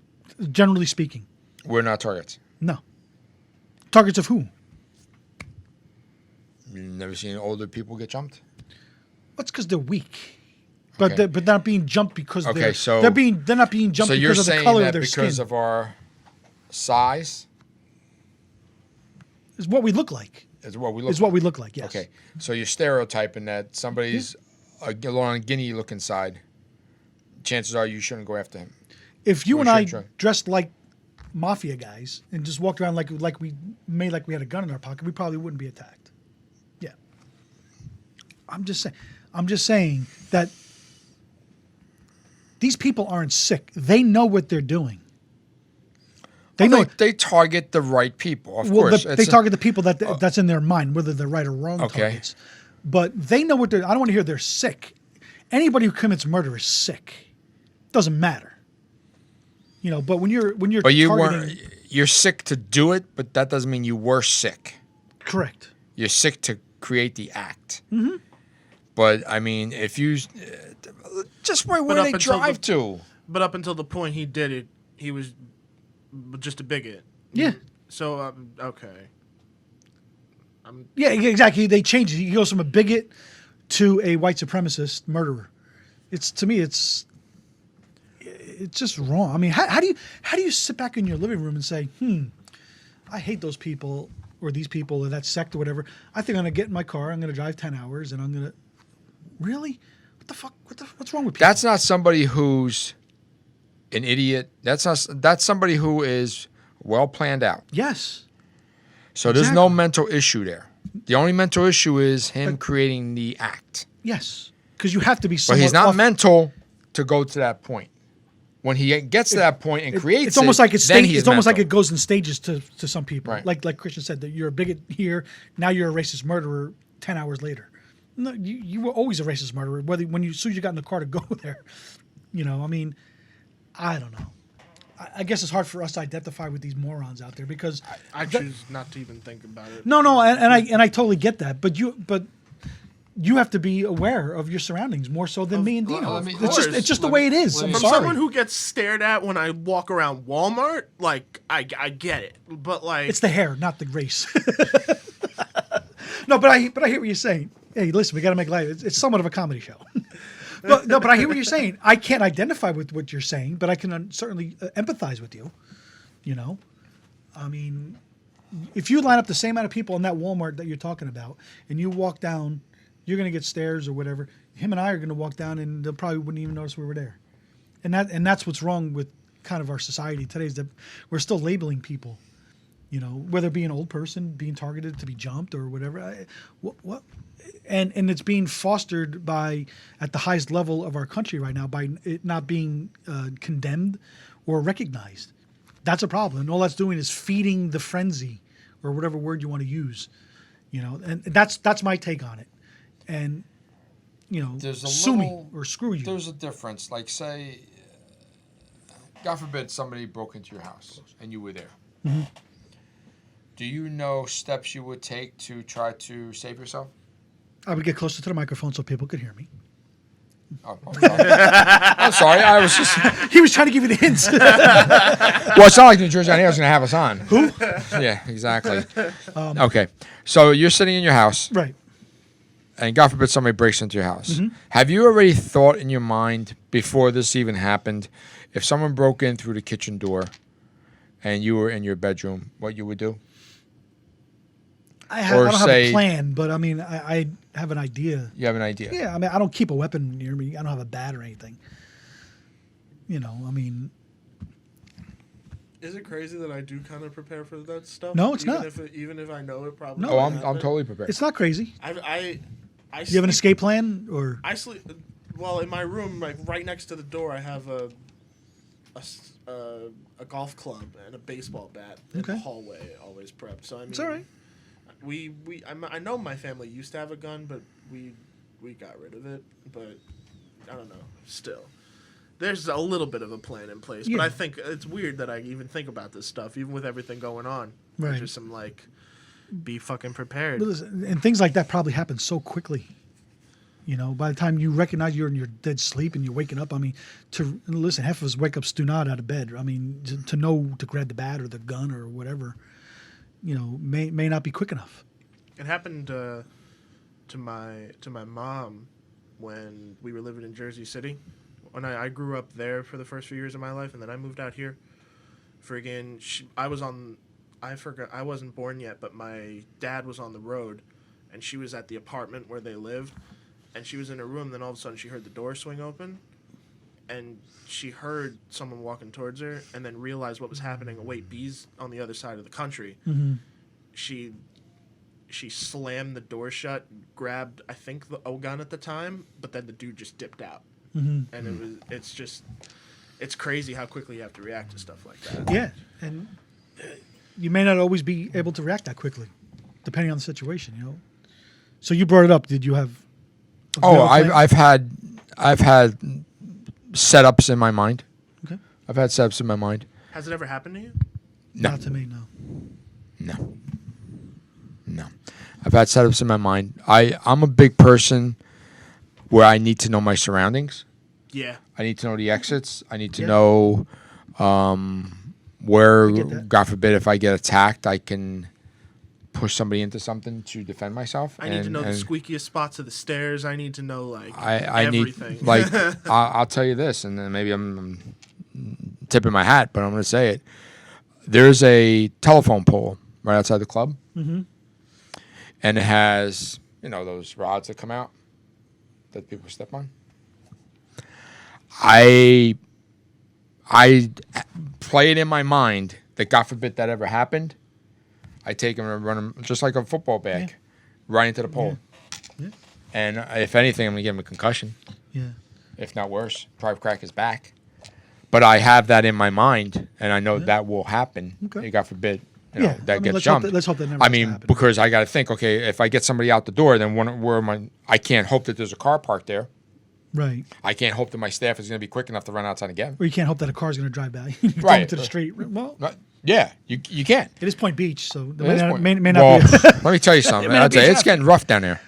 generally speaking. We're not targets. No. Targets of who? You've never seen older people get jumped? That's because they're weak. But Okay. they're not being jumped because Okay, they're so- they're not being jumped So you're because of the saying color that of their skin. because of our size Is what we look like. is what we look Is what we look like. Yes. Okay. So you're stereotyping that somebody's a long guinea looking side. Chances are you shouldn't go after him. If you We and I should try. dressed like mafia guys and just walked around like we made like we had a gun in our pocket, we probably wouldn't be attacked. Yeah. I'm just saying that these people aren't sick. They know what they're doing. They know. They target the right people, of Well, course. they target the people that's in their mind, whether they're right or wrong Okay. targets. But they know what they're. I don't want to hear they're sick. Anybody who commits murder is sick. Doesn't matter. But when you're But targeting, you're sick to do it, but that doesn't mean you were sick. correct. You're sick to create the act. Mm-hmm. But I mean, if you just where up they until drive to. But up until the point he did it, he was just a bigot. Yeah. So okay. Yeah, exactly. They change it. He goes from a bigot to a white supremacist murderer. To me, it's just wrong. I mean, how do you sit back in your living room and say, I hate those people or these people or that sect or whatever. I think I'm gonna get in my car. I'm gonna drive 10 hours and I'm gonna really. What the fuck? What's wrong with people? That's not somebody who's an idiot. That's somebody who is well planned out. Yes. So there's no Exactly. mental issue there. The only mental issue is him creating the act. Yes. Because you have to be. But he's not somewhat mental to go to that point. When he gets to that point and creates it's almost like then he's it's almost like mental. it goes in stages to some people. Right. Like Christian said, that you're a bigot here, now you're a racist murderer 10 hours later. No, you were always a racist murderer, as soon as you got in the car to go there. I mean, I don't know. I guess it's hard for us to identify with these morons out there because I choose not to even think about it. no, and I totally get that, but you have to be aware of your surroundings more so than me and Dino. of It's just the let way me- it is. let I'm me- From sorry. someone who gets stared at when I walk around Walmart, like I get it, but like It's the hair, not the race. No, but I hear what you're saying. Hey, listen, we got to make light. It's somewhat of a comedy show. But I hear what you're saying. I can't identify with what you're saying, but I can certainly empathize with you. I mean, if you line up the same amount of people in that Walmart that you're talking about, and you walk down, you're going to get stares or whatever. Him and I are going to walk down, and they probably wouldn't even notice we were there. And that's what's wrong with kind of our society today is that we're still labeling people. Whether it be an old person being targeted to be jumped or whatever, what, and it's being fostered by at the highest level of our country right now by it not being condemned or recognized. That's a problem, and all that's doing is feeding the frenzy, or whatever word you want to use. And that's my take on it. And There's a sue me little- or screw you. There's a difference. Like, say, God forbid somebody broke into your house and you were there. Mm-hmm. Do you know steps you would take to try to save yourself? I would get closer to the microphone so people could hear me. Oh, I'm sorry. I'm sorry. I was just. He was trying to give you the hints. Well, it's not like New Jersey on air is going to have us on. Who? Yeah, exactly. Okay. So you're sitting in your house, Right. and God forbid somebody breaks into your house. Mm-hmm. Have you already thought in your mind before this even happened, if someone broke in through the kitchen door and you were in your bedroom, what you would do? I don't have a plan, but I mean, I have an idea. You have an idea. Yeah, I mean, I don't keep a weapon near me. I don't have a bat or anything. I mean, is it crazy that I do kind of prepare for that stuff? No, it's even not. Even if I know it probably. No. Oh, won't I'm happen? totally prepared. it's not crazy. I Do you have an sleep- escape plan or? I sleep. Well, in my room, like right next to the door, I have a golf club and a baseball bat in the Okay. hallway, always prepped. So I mean, It's all right. I know my family used to have a gun, but we got rid of it. But I don't know. Still, there's a little bit of a plan in place. Yeah. But I think it's weird that I even think about this stuff, even with everything going on. Right. There's just some like, be fucking prepared. But listen, and things like that probably happen so quickly. You know, by the time you recognize you're in your dead sleep and you're waking up, I mean, half of us wake up not out of bed. I mean, to know to grab the bat or the gun or whatever, you know, may not be quick enough. It happened to my mom when we were living in Jersey City. When I grew up there for the first few years of my life, and then I moved out here. I forgot, I wasn't born yet, but my dad was on the road, and she was at the apartment where they lived, and she was in her room. Then all of a sudden, she heard the door swing open, and she heard someone walking towards her, and then realized what was happening. Oh, wait, B's on the other side of the country. Mm-hmm. She slammed the door shut, grabbed, I think, the gun at the time, but then the dude just dipped out. Mm-hmm. And it's crazy how quickly you have to react to stuff like that. Yeah, and you may not always be able to react that quickly, depending on the situation. You know. So you brought it up. Did you have? I've had setups in my mind. Okay. I've had setups in my mind. Has it ever happened to you? No. Not to me, no. No. I've had setups in my mind. I'm a big person where I need to know my surroundings. Yeah. I need to know the exits. I need to Yeah. know where, I get that. God forbid, if I get attacked, I can push somebody into something to defend myself. I need to know the squeakiest spots of the stairs. I need to know, like, I everything. need, like, I'll tell you this, and then maybe I'm tipping my hat, but I'm going to say it. There's a telephone pole right outside the club, Mm-hmm. and it has, you know, those rods that come out that people step on. I play it in my mind that, God forbid, that ever happened. I take them and run them just like a football bag, right into the pole. Yeah. And if anything, I'm going to give him a concussion. Yeah. If not worse, probably crack his back. But I have that in my mind, and I know that will happen. Okay. God forbid, that I mean, gets let's jumped. Let's hope that never I has to mean, happen. because I got to think, okay, if I get somebody out the door, then where am I? I can't hope that there's a car parked there. Right. I can't hope that my staff is going to be quick enough to run outside and get him. Or you can't hope that a car's going to drive by. You Right. Into the street. Well, Yeah, you can't. it is Point Beach, so It is point- may not well, be. let me tell you something. may not I'll be tell you, as it's getting rough down there.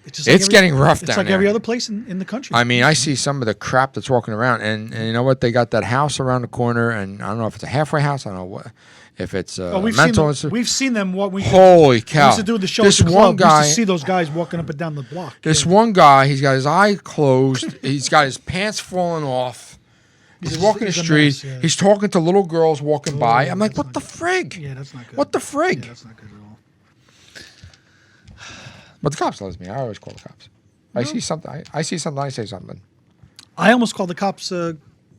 It's It's getting rough It's down like there. every other place in the country. I mean, I see some of the crap that's walking around, and you know what? They got that house around the corner, and I don't know if it's a halfway house. I don't know what if it's we've mental. seen them. We've seen them. What we Holy cow! We used to do the show This at the one club. We guy, used to see those guys walking up and down the block. this Yeah. one guy, he's got his eye closed. He's got his pants falling off. He's walking the he's a street. mess, yeah. He's talking to little girls walking by. I'm like, that's what not the good. frig? Yeah, that's not good. What the frig? Yeah, that's not good at all. But the cops loves me. I always call the cops. I see something. I see something. I say something. I almost called the cops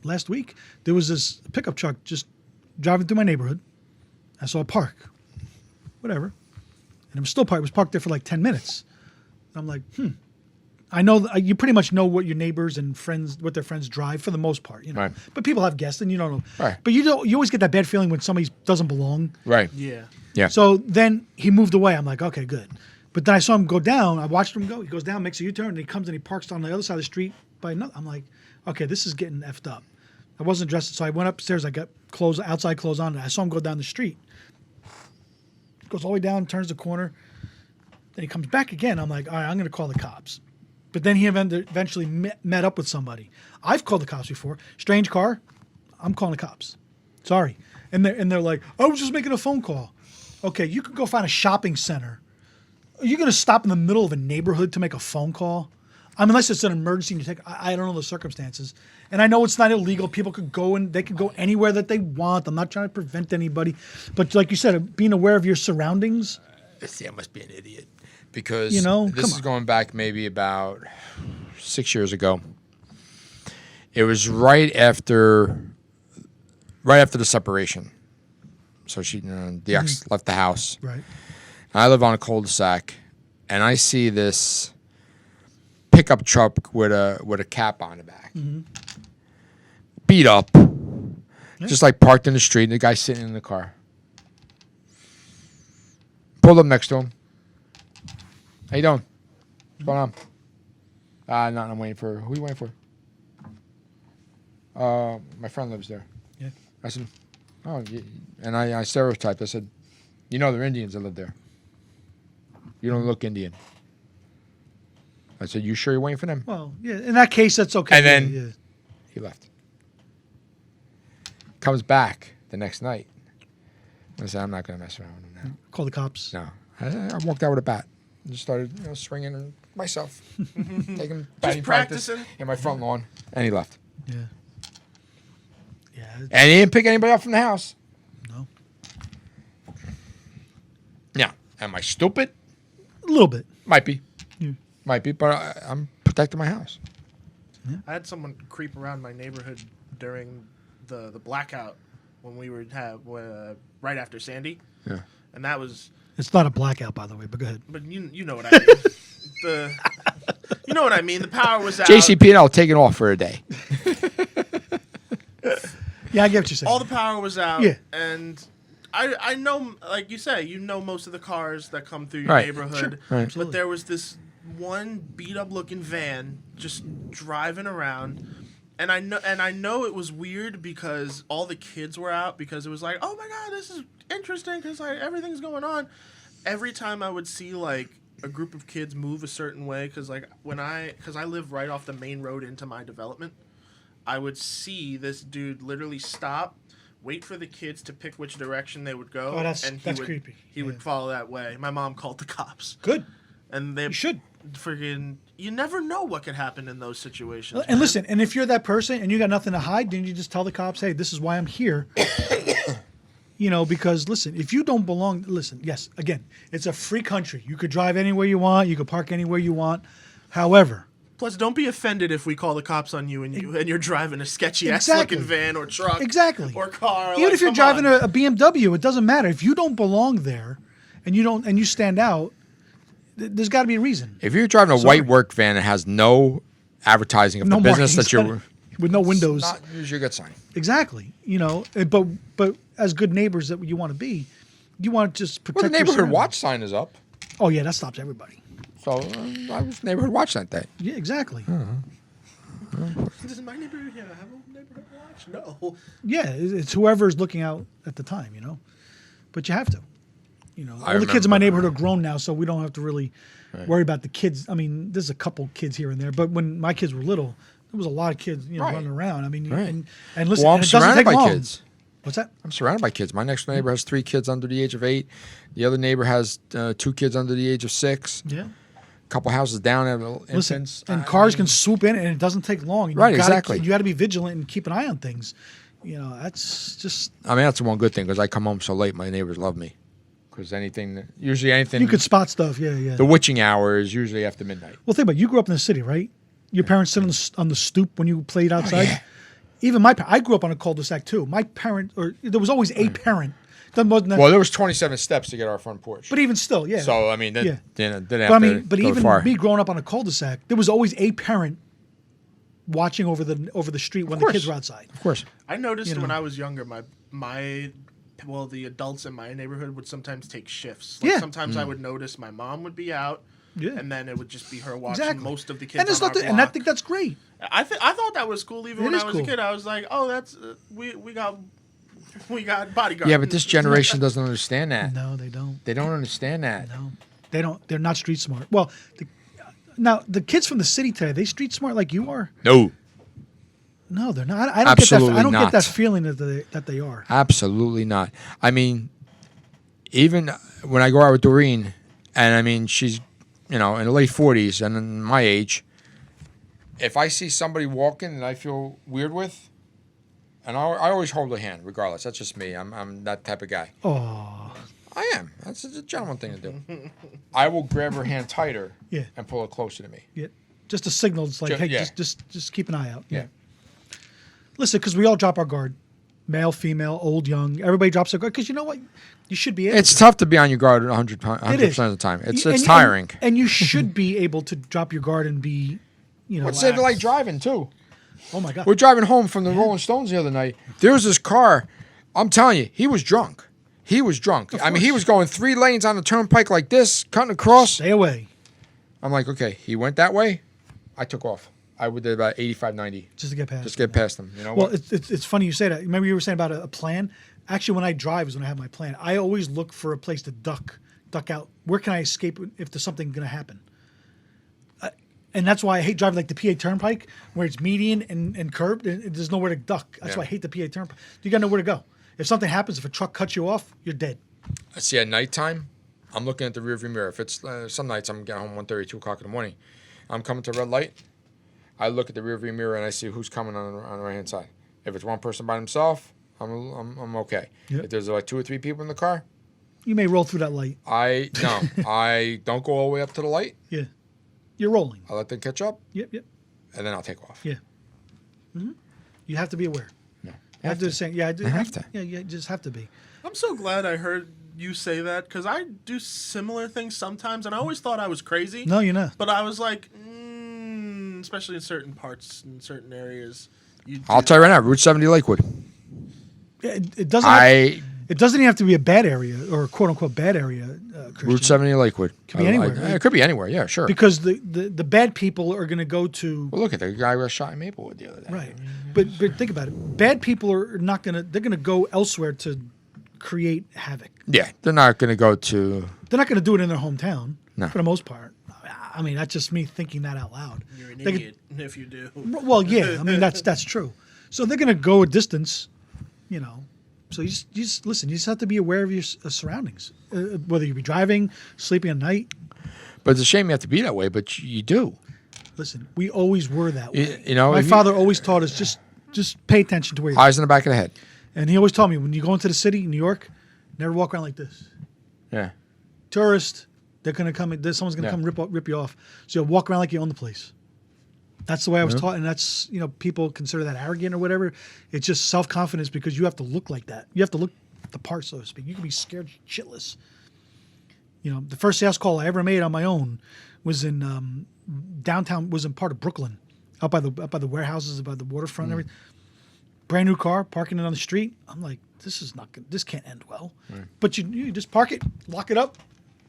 last week. There was this pickup truck just driving through my neighborhood. I saw it park. Whatever. And it was still parked. It was parked there for like 10 minutes. I'm like, I know you pretty much know what your neighbors and friends, what their friends drive for the most part, you know. Right. But people have guests and you don't know. Right. But you always get that bad feeling when somebody doesn't belong. Right. Yeah. Yeah. So then he moved away. I'm like, okay, good. But then I saw him go down. I watched him go. He goes down, makes a U-turn, and he comes and he parks on the other side of the street by another. I'm like, okay, this is getting effed up. I wasn't dressed, so I went upstairs. I got outside clothes on, and I saw him go down the street. Goes all the way down, turns the corner. Then he comes back again. I'm like, all right, I'm going to call the cops. But then he eventually met up with somebody. I've called the cops before. Strange car. I'm calling the cops. Sorry. And they're like, I was just making a phone call. Okay, you could go find a shopping center. Are you going to stop in the middle of a neighborhood to make a phone call? I mean, unless it's an emergency and you take, I don't know the circumstances. And I know it's not illegal. People could go and they could go anywhere that they want. I'm not trying to prevent anybody. But like you said, being aware of your surroundings. See, I must be an idiot because You know, this come is on. going back maybe about 6 years ago. It was right after the separation. So the ex left the house. Right. I live on a cul-de-sac, and I see this pickup truck with a cap on the back, beat up, just like parked in the street. And the guy sitting in the car. Pulled up next to him. How you doing? What's going on? Nothing. I'm waiting for. Who are you waiting for? My friend lives there. Yeah. I said, oh, and I stereotyped. I said, you know, they're Indians that live there. You don't look Indian. I said, you sure you're waiting for them? Well, yeah. In that case, that's okay. And then- yeah. He left. Comes back the next night. I said, I'm not going to mess around with him Call the cops. now. No. I walked out with a bat. Just started, swinging myself. Taking batting practice practicing. in my front lawn. And he left. Yeah. Yeah. And he didn't pick anybody up from the house. No. Now, am I stupid? A little bit. Might be. Yeah. Might be, but I'm protecting my house. I had someone creep around my neighborhood during the blackout when we were right after Sandy. Yeah. And that was, It's not a blackout, by the way, but go ahead. but you know what I mean. You know what I mean. The power was out. JCP&L taking off for a day. Yeah, I get what you're saying. All the power was out. Yeah. And I know, like you say, you know most of the cars that come through your Right. neighborhood. Sure. Right. Absolutely. But there was this one beat up looking van just driving around. And I know it was weird because all the kids were out because it was like, oh my God, this is interesting because like everything's going on. Every time I would see like a group of kids move a certain way, because like because I live right off the main road into my development, I would see this dude literally stop, wait for the kids to pick which direction they would go. Oh, that's would, creepy. He would follow that way. My mom called the cops. Good. And they You should. friggin' you never know what could happen in those situations. And listen, and if you're that person and you got nothing to hide, then you just tell the cops, hey, this is why I'm here. Because listen, if you don't belong, listen, yes, again, it's a free country. You could drive anywhere you want. You could park anywhere you want. However, Plus, don't be offended if we call the cops on you and you're driving a sketchy ass Exactly. looking van or truck, Exactly. or car. even like, if you're come driving on. a BMW, it doesn't matter. If you don't belong there and you stand out, there's got to be a reason. If you're driving a Sorry. white work van that has no advertising of No the business markings that you're on it, with no windows. not usually a good sign. Exactly. But as good neighbors that you want to be, you want to just protect Well, the your neighborhood surroundings. watch sign is up. Oh yeah, that stops everybody. So I was neighborhood watch that day. Yeah, exactly. Does my neighborhood have a neighborhood watch? No. Yeah, it's whoever's looking out at the time, But you have to. I All the kids in my remember- neighborhood are grown now, so we don't have to really worry about the kids. I mean, there's a couple kids here and there, but when my kids were little, there was a lot of kids, Right. running around. I mean, Right. and listen, Well, I'm and it doesn't surrounded take by long. kids. What's that? I'm surrounded by kids. My next neighbor has 3 kids under the age of 8. The other neighbor has 2 kids under the age of 6. Yeah. A couple houses down have little Listen, infants. and I cars mean, can swoop in, and it doesn't take long. Right, exactly. You got to be vigilant and keep an eye on things. That's just I mean, that's the one good thing because I come home so late. My neighbors love me because usually anything. you could spot stuff. Yeah. The witching hour is usually after midnight. Well, think about it. You grew up in the city, right? Your parents sit on the stoop when you played outside. yeah. Even I grew up on a cul-de-sac too. My parent, or there was always a parent. That wasn't Well, there was 27 steps to get our front porch. but even still, yeah. So I mean, that Yeah. didn't but have I mean, to but go even far. me growing up on a cul-de-sac, there was always a parent watching over the street when the course. kids were outside. Of course. I noticed You know. when I was younger, the adults in my neighborhood would sometimes take shifts. Like Yeah. Sometimes I would notice my mom would be out, Yeah. and then it would just be her watching Exactly. most of the kids And there's on our nothing, and I block. think that's great. I thought that was cool even It when is I was cool. a kid. I was like, oh, that's we got bodyguards. Yeah, but this generation doesn't understand that. No, they don't. They don't understand that. No, they don't. They're not street smart. Well, now the kids from the city today, they street smart like you are. No, No, they're not. I don't Absolutely get not. that feeling that they are. absolutely not. I mean, even when I go out with Doreen, and I mean she's, in the late 40s and in my age, if I see somebody walking that I feel weird with, and I always hold a hand regardless. That's just me. I'm that type of guy. Oh, I am. That's a gentleman thing to do. I will grab her hand tighter Yeah. and pull it closer to me. yeah. Just a signal. It's like, hey, Yeah. just keep an eye out. Yeah. Listen, because we all drop our guard, male, female, old, young. Everybody drops their guard because you know what? You should be able. It's to. tough to be on your guard 100% It is. of the time. It's And- tiring. and you should be able to drop your guard and be, But save it like driving too. oh my god. We're driving home from the Rolling Stones the other night. There was this car. I'm telling you, he was drunk. He was drunk. I mean, he was going 3 lanes on the turnpike like this, cutting across. Stay away. I'm like, okay, he went that way. I took off. I would do about 85, 90. just to get past. Just get past them. You know Well, what? it's funny you say that. Remember you were saying about a plan? Actually, when I drive is when I have my plan. I always look for a place to duck out. Where can I escape if there's something going to happen? And that's why I hate driving like the PA Turnpike, where it's median and curbed, and there's nowhere to duck. That's why I hate the PA Turnpike. You got to know where to go. If something happens, if a truck cuts you off, you're dead. I see at nighttime, I'm looking at the rearview mirror. If it's some nights I'm getting home 1:30, 2 o'clock in the morning, I'm coming to a red light. I look at the rearview mirror and I see who's coming on the right hand side. If it's one person by himself, I'm okay. Yep. If there's like 2 or 3 people in the car, You may roll through that light. I don't go all the way up to the light. Yeah. You're rolling. I let them catch up, Yep. and then I'll take off. Yeah. You have to be aware. No. I have to say, yeah, I do. I have to. Yeah, you just have to be. I'm so glad I heard you say that because I do similar things sometimes, and I always thought I was crazy. No, you're not. But I was like, especially in certain parts, in certain areas. I'll tell you right now, Route 70 Lakewood. It doesn't. It doesn't even have to be a bad area or a quote unquote bad area. Christian. Route 70 Lakewood. Could be anywhere, right? It could be anywhere. Yeah, sure. Because the bad people are going to go to Well, look at the guy who got shot in Maplewood the other day. right. But think about it. Bad people are not going to. They're going to go elsewhere to create havoc. Yeah, they're not going to go to. They're not going to do it in their hometown. No. For the most part. I mean, that's just me thinking that out loud. You're an They could- idiot if you do. Well, yeah. I mean, that's true. So they're going to go a distance, you know. So you just listen. You just have to be aware of your surroundings, whether you be driving, sleeping at night. But it's a shame you have to be that way, but you do. Listen, we always were that way. You know, my if you- father always taught us just pay attention to where you're. Eyes in the back of the head. And he always told me when you go into the city, New York, never walk around like this. Yeah. Tourist, they're gonna come. Someone's gonna Yeah. come rip you off. So you walk around like you own the place. That's the way I was taught, and that's people consider that arrogant or whatever. It's just self confidence because you have to look like that. You have to look the part, so to speak. You can be scared shitless. The first sales call I ever made on my own was in downtown. Was in part of Brooklyn, up by the warehouses, by the waterfront, and everything. Brand new car, parking it on the street. I'm like, this is not good. This can't end well. But you just park it, lock it up,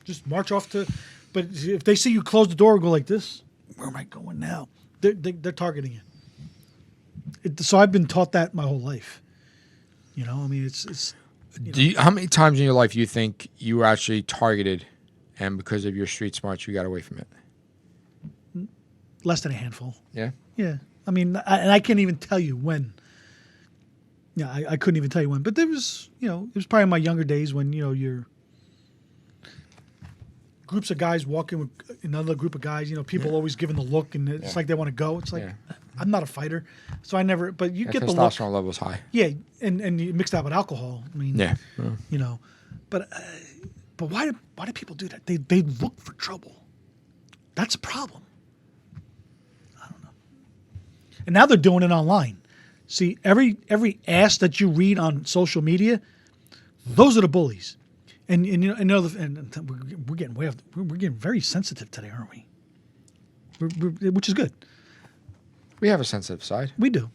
just march off to. But if they see you close the door and go like this, where am I going now? They're targeting you. So I've been taught that my whole life. I mean, it's. How many times in your life you think you were actually targeted, and because of your street smarts, you got away from it? Less than a handful. Yeah. Yeah. I mean, and I can't even tell you when. Yeah, I couldn't even tell you when. But there was, it was probably in my younger days when, you're groups of guys walking with another group of guys, people always giving the look, and it's like they want to go. It's like, I'm not a fighter. So I never, but you get the look. Testosterone level's high. Yeah, and you mix that with alcohol. I mean, Yeah. But why do people do that? They look for trouble. That's a problem. I don't know. And now they're doing it online. See, every ass that you read on social media, those are the bullies. And we're getting way off. We're getting very sensitive today, aren't we? Which is good. We have a sensitive side. We do.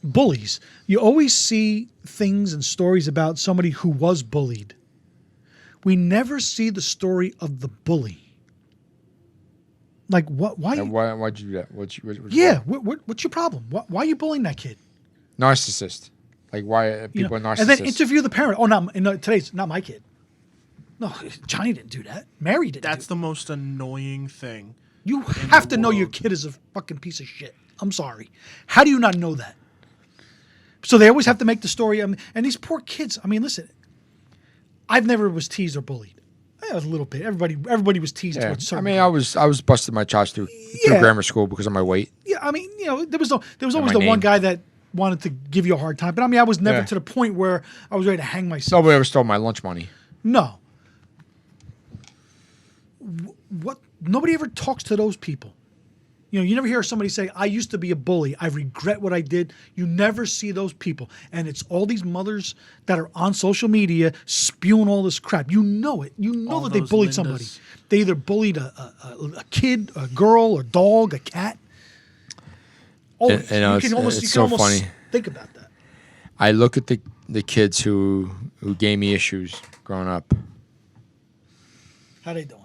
Bullies. You always see things and stories about somebody who was bullied. We never see the story of the bully. Like what? Why? Why'd you do that? What's What's your problem? Why are you bullying that kid? Narcissist. Like why people are narcissists. And then interview the parent. Oh, no, today's not my kid. No, Johnny didn't do that. Mary didn't. That's the most annoying thing. You have to know your kid is a fucking piece of shit. I'm sorry. How do you not know that? So they always have to make the story. And these poor kids. I mean, listen. I've never was teased or bullied. I was a little bit. Everybody was teased. Yeah. To a certain I was busted my chops through grammar school because of my weight. Yeah, I mean, there was always my the one name. guy that wanted to give you a hard time. But I mean, I was never Yeah. to the point where I was ready to hang myself. Nobody ever stole my lunch money. No. What? Nobody ever talks to those people. You never hear somebody say, I used to be a bully. I regret what I did. You never see those people. And it's all these mothers that are on social media spewing all this crap. You know it. You know All that they those bullied Lindas. somebody. They either bullied a kid, a girl, a dog, a cat. Always. You can almost funny. think about that. I look at the kids who gave me issues growing up. How they doing?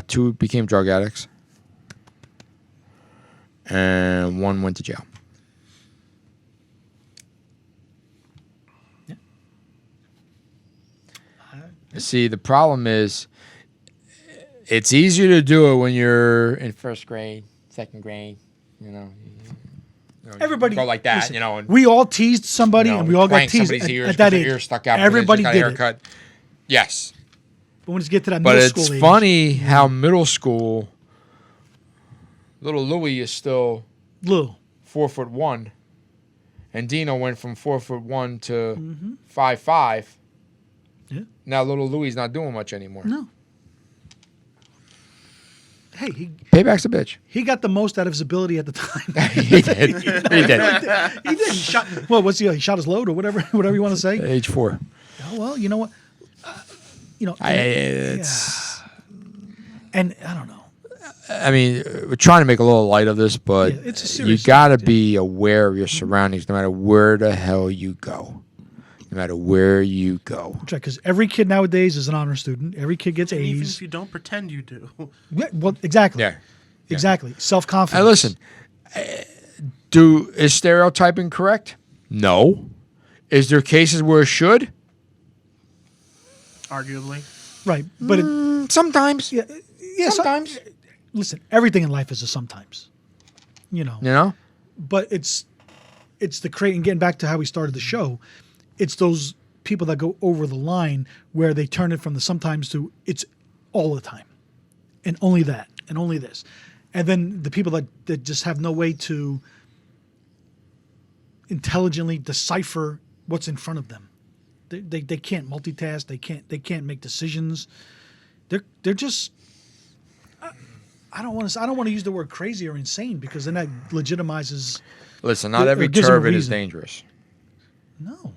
2 became drug addicts. and one went to jail. Yeah. See, the problem is it's easier to do it when you're in first grade, second grade, you know. Everybody go like that, listen, you know. And, we all teased somebody, you know, and we all got crank teased somebody's ears at that 'cause their age. ear stuck out. Everybody because they did just got a it. haircut. Yes, But when you get to that but middle it's school age, funny how middle school, little Louie is still Lou, 4'1", and Dino went from 4'1" to 5'5". Yeah. Now little Louie's not doing much anymore. no. Hey, Payback's a bitch. he got the most out of his ability at the time. He did. He did. He did. He shot. Well, what's he shot his load or whatever you want to say. Age 4. Oh, well, you know what? It's. And I don't know. I mean, we're trying to make a little light of this, but Yeah, it's a you serious got to subject, be aware of your surroundings, no matter where the hell you go. No matter where you go. That's right, because every kid nowadays is an honor student. Every kid gets And even A's. if you don't pretend you do. Yeah, well, exactly. Yeah. Exactly. Self-confidence. And listen, is stereotyping correct? No. Is there cases where it should? Arguably. Right, but it, Sometimes. yeah, Sometimes. Listen, everything in life is a sometimes. You know. You know? But it's the and getting back to how we started the show, it's those people that go over the line where they turn it from the sometimes to it's all the time and only that and only this. And then the people that just have no way to intelligently decipher what's in front of them. They can't multitask, they can't make decisions. They're just I don't want to use the word crazy or insane because then that legitimizes. Listen, not It every gives them a turbid is reason. dangerous. No.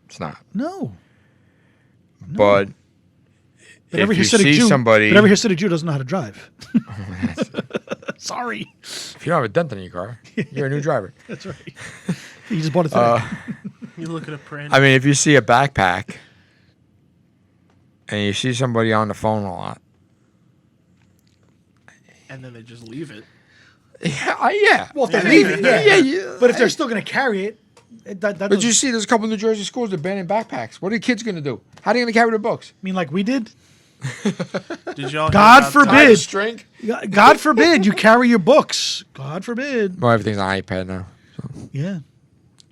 It's not. No. But But if every you Hasidic see Jew, somebody, but every Hasidic Jew doesn't know how to drive. Sorry. if you don't have a dent in your car, you're a new driver. That's right. You just bought it today. You look at a print. I mean, if you see a backpack and you see somebody on the phone a lot, and then they just leave it. yeah. Well, if they leave it, yeah. yeah. But if they're still going to carry it, that But doesn't you see, there's a couple of New Jersey schools that are banning backpacks. What are the kids going to do? How are they going to carry their books? mean like we did. Did y'all? God hear about forbid. String? God forbid you carry your books. God forbid. Well, everything's on iPad now. Yeah.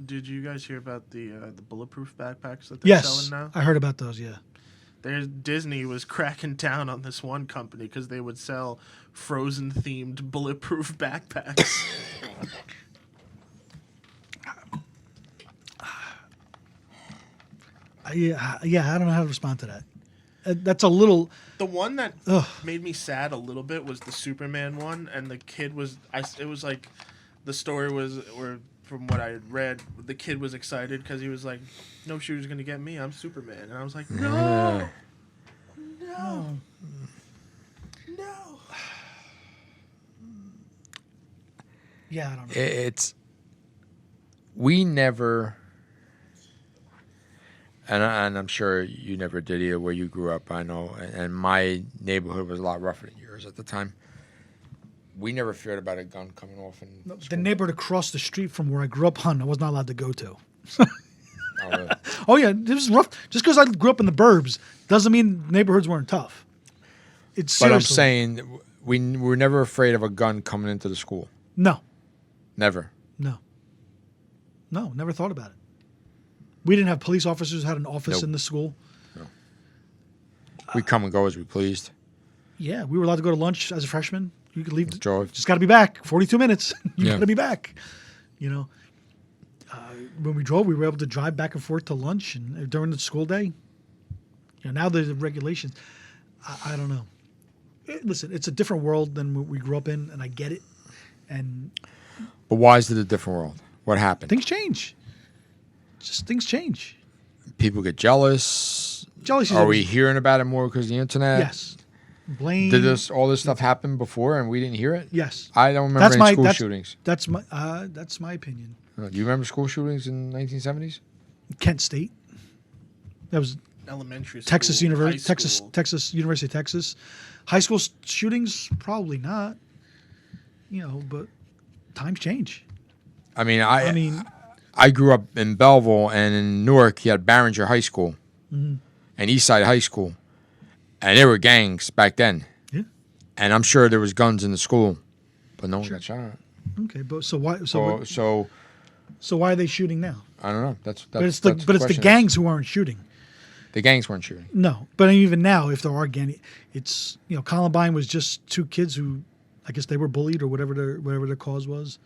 Did you guys hear about the bulletproof backpacks that they're selling Yes. now? I heard about those. Yeah. Disney was cracking down on this one company because they would sell Frozen themed bulletproof backpacks. Yeah. I don't know how to respond to that. That's a little. The one that Ugh. made me sad a little bit was the Superman one, and the kid was. It was like, the story was, or from what I had read, the kid was excited because he was like, "No shooter's gonna get me. I'm Superman," and I was like, "No, no, no." Yeah, I don't know. It's we never, and I'm sure you never did either where you grew up. I know, and my neighborhood was a lot rougher than yours at the time. We never feared about a gun coming off. The neighborhood across the street from where I grew up, I was not allowed to go to. Oh, really? Oh yeah, it was rough. Just because I grew up in the burbs doesn't mean neighborhoods weren't tough. It's But I'm seriously. saying we were never afraid of a gun coming into the school. No, Never. no, never thought about it. We didn't have police officers who had an office Nope. in the school. We come and go as we pleased. Yeah, we were allowed to go to lunch as a freshman. You could leave. Drove. Just got to be back. 42 minutes. You Yeah. got to be back. You know, when we drove, we were able to drive back and forth to lunch and during the school day. Now there's the regulations. I don't know. Listen, it's a different world than what we grew up in, and I get it. And But why is it a different world? What happened? things change. Just things change. People get jealous. Jealousy. Are we hearing about it more because of the internet? Yes. Blame. Did all this stuff happen before and we didn't hear it? Yes. I don't remember any school shootings. That's my opinion. Do you remember school shootings in 1970s? Kent State. That was Elementary school, Texas high University. school. Texas University of Texas. High school shootings, probably not. But times change. I mean, I mean, I grew up in Belleville, and in Newark, you had Barringer High School Mm-hmm. and Eastside High School, and there were gangs back then. Yeah. And I'm sure there was guns in the school, but no one got shot. okay, but so why? So Why are they shooting now? I don't know. That's But it's the question. gangs who aren't shooting. The gangs weren't shooting. No, but even now, if there are it's Columbine was just two kids who, I guess they were bullied or whatever their cause was.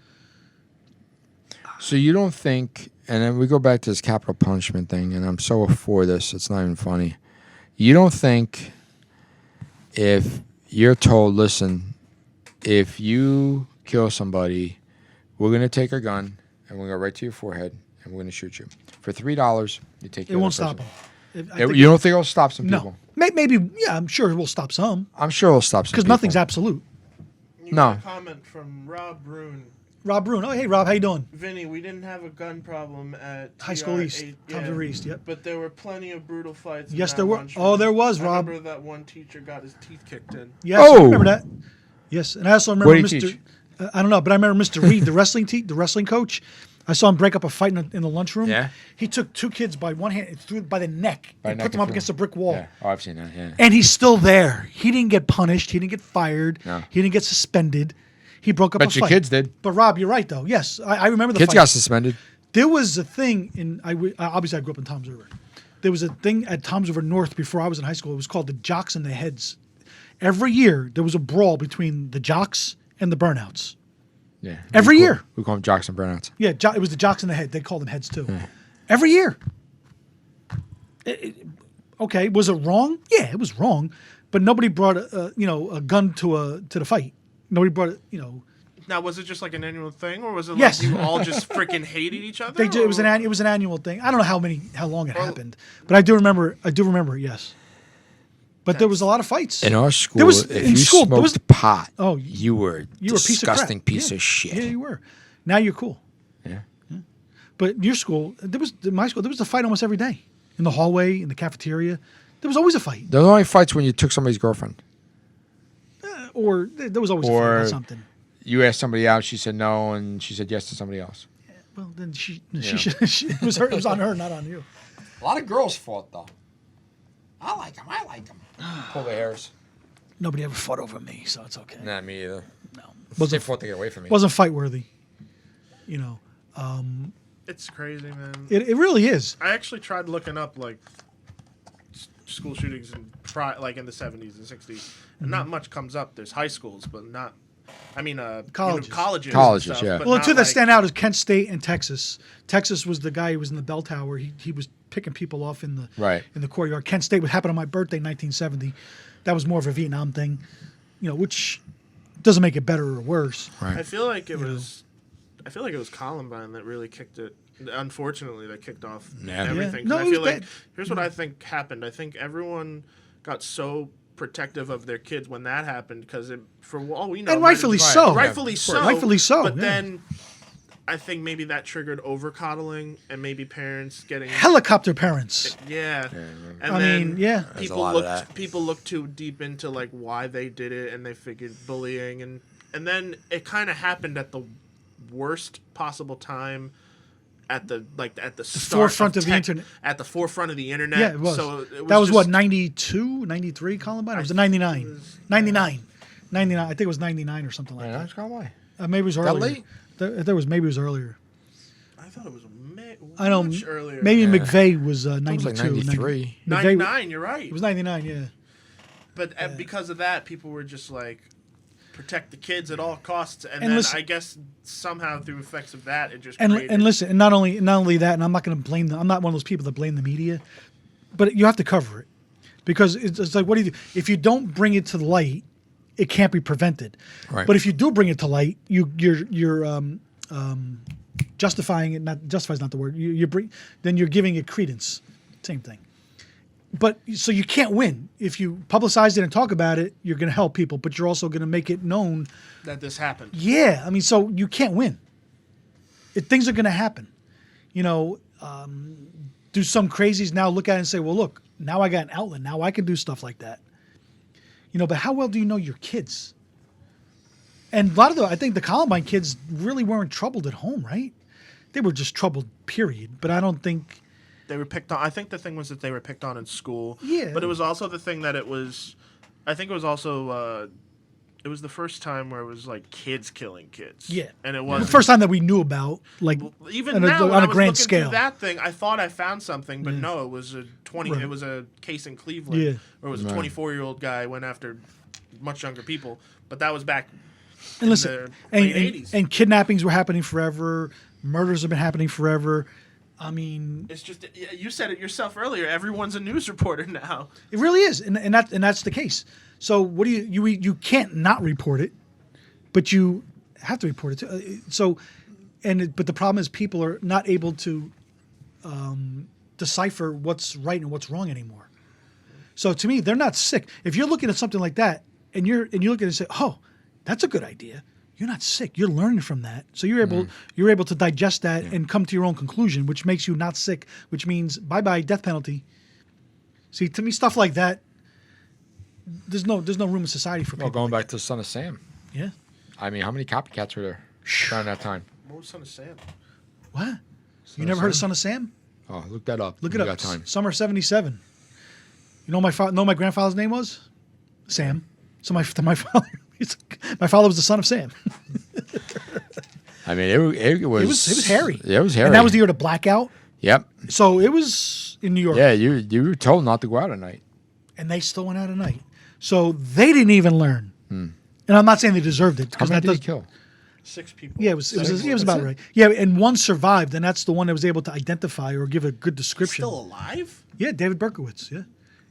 So you don't think, and then we go back to this capital punishment thing, and I'm so for this, it's not even funny. You don't think if you're told, listen, if you kill somebody, we're going to take a gun and we're going to go right to your forehead and we're going to shoot you. For $3, you take It won't stop them. You don't think it'll stop some No, people? maybe. Yeah, I'm sure it will stop some I'm sure it'll stop some because people. nothing's absolute. You No. got a comment from Rob Brune. Rob Bruno. Oh, hey Rob, how you doing? Vinny, we didn't have a gun problem at High School East, TR8, Tom's River East. Yep. But there were plenty of brutal fights. in Yes, that there were. lunchroom. Oh, there was, I Rob. remember that one teacher got his teeth kicked in. Yes, I Oh. remember that. Yes, and I also remember What did he Mr. teach? I don't know, but I remember Mr. Reed, the wrestling coach. I saw him break up a fight in the lunchroom. Yeah. He took two kids by one hand and threw it by the neck By and neck put them and up threw against a them. brick wall. Yeah. Oh, I've seen that, yeah. And he's still there. He didn't get punished. He didn't get fired. No. He didn't get suspended. He broke up a Bet your fight. kids did. But Rob, you're right though. Yes, I remember the Kids fight. got suspended. There was a thing obviously I grew up in Toms River. There was a thing at Toms River North before I was in high school. It was called the Jocks and the Heads. Every year there was a brawl between the Jocks and the Burnouts. Yeah. Every year. We call them jocks and burnouts. Yeah, it was the Jocks and the Head. They called them Heads too. Every year. Okay, was it wrong? Yeah, it was wrong, but nobody brought a gun to the fight. Nobody brought it. Now, was it just like an annual thing, or was it Yes. like you all just freaking hated each other? It was or- an annual thing. I don't know how long it happened, but I do remember. Yes, but there was a lot of fights. In our school, There was- if in you school, there smoked was- pot, Oh, you were a you were a piece of crap. disgusting piece Yeah. of shit. Yeah, you were. Now you're cool. Yeah. But your school, in my school, there was a fight almost every day in the hallway, in the cafeteria. There was always a fight, There was only fights when you took somebody's girlfriend. or there was always a fight Or- about something. You asked somebody out, she said no, and she said yes to somebody else. Well, then she Yeah. should. It was her. It was on her, not on you. A lot of girls fought, though. I like them. Pull their hairs. Nobody ever fought over me, so it's okay. Not me either. No, They wasn't fought to get away from me. wasn't fight worthy. It's crazy, man. It really is. I actually tried looking up like school shootings in like in the 70s and 60s, and not much comes up. There's high schools, but not. I mean, Colleges. colleges. and Colleges, stuff, yeah. but Well, the not two that like- stand out is Kent State and Texas. Texas was the guy who was in the bell tower. He was picking people off in the Right. in the courtyard. Kent State would happen on my birthday, 1970. That was more of a Vietnam thing, which doesn't make it better or worse. Right. I feel like it was. I feel like it was Columbine that really kicked it. Unfortunately, that kicked off Yeah. everything. Yeah. 'Cause No, I it feel was like bad. here's what I think happened. I think everyone got so protective of their kids when that happened because for all we know, And it might have rightfully just- so. Rightfully Yeah, so. rightfully so, But yeah. then. I think maybe that triggered over coddling and maybe parents getting Helicopter parents. yeah. And I then mean, yeah. There's a people lot of looked that. people looked too deep into like why they did it and they figured bullying and then it kind of happened at the worst possible time at the start forefront of the tech- internet. at the forefront of the internet. Yeah, it was. So it was That was just- what, 92, 93 Columbine? Or was it 99? 99. 99. I think it was 99 or something like Right, that. that's gone away. Maybe it was That earlier. late? Maybe it was earlier. I thought it was I know. much earlier. Maybe Yeah. McVeigh was It 92. was like 93. McVeigh 99, you're right. It was 99, yeah. But because of that, people were just like protect the kids at all costs, and And then listen- I guess somehow through effects of that, it just And created, listen, and not only that, and I'm not going to blame them. I'm not one of those people that blame the media, but you have to cover it because it's like, what do you do if you don't bring it to the light? It can't be prevented. Right. But if you do bring it to light, you're justifying it. Not justify is not the word. Then you're giving it credence. Same thing. But so you can't win if you publicize it and talk about it. You're going to help people, but you're also going to make it known. that this happened. Yeah, I mean, so you can't win. Things are going to happen. Do some crazies now look at it and say, well, look, now I got an outlet. Now I can do stuff like that. But how well do you know your kids? And a lot of I think the Columbine kids really weren't troubled at home, right? They were just troubled, period. But I don't think They were picked on. I think the thing was that they were picked on in school. Yeah. But it was also the thing that it was. I think it was also. It was the first time where it was like kids killing kids. Yeah. And it the was first time that we knew about, like, even on now a, when on I a was grand looking scale. through that thing, I thought I found something, but no, it was a 20. Right. It was a case in Cleveland, Yeah. where it was a 24-year-old guy went after much younger people. But that was back. And listen, in the late 80s. and kidnappings were happening forever. Murders have been happening forever. I mean, It's just you said it yourself earlier. Everyone's a news reporter now. it really is, and that's the case. So what do you can't not report it, but you have to report it too. So, but the problem is people are not able to decipher what's right and what's wrong anymore. So to me, they're not sick. If you're looking at something like that and you look at it and say, "Oh, that's a good idea," you're not sick. You're learning from that, so you're able to digest that and come to your own conclusion, which makes you not sick. Which means bye death penalty. See, to me, stuff like that, there's no room in society for people. Well, going like back to the Son of Sam. that. Yeah. I mean, how many copycats were there around that time? What was Son of Sam? What? You never heard of Son of Sam? Oh, look that up. Look You it up. got time. Summer '77. You know my grandfather's name was Sam. So my father my father was the son of Sam. I mean, it was. It was hairy. Yeah, it was hairy. And that was the year of the blackout. Yep. So it was in New York. Yeah, you were told not to go out at night. And they still went out at night. So they didn't even learn. And I'm not saying they deserved it. How 'cause many that did he does- kill? 6 people. Yeah, it was about right. Yeah, and one survived, and that's the one that was able to identify or give a good description. Still alive? Yeah, David Berkowitz. Yeah,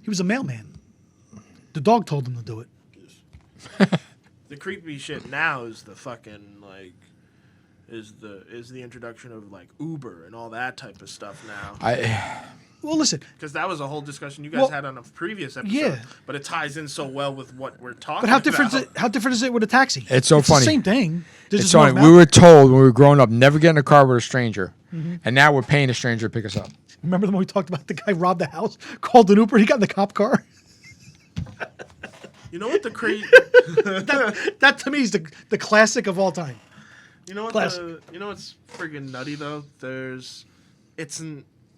he was a mailman. The dog told him to do it. The creepy shit now is the fucking like is the introduction of like Uber and all that type of stuff now. Well, listen, Because that was a whole discussion you guys Well, had on a previous episode. yeah. But it ties in so well with what we're talking but how about. different is it with a taxi? It's so funny. The same thing. There's It's just more funny. mouth- We were told when we were growing up, never get in a car with a stranger, and now we're paying a stranger to pick us up. Remember the one we talked about? The guy robbed the house, called an Uber, he got in the cop car. You know what the crazy That to me is the classic of all time. You know what Classic. you know what's friggin' nutty though?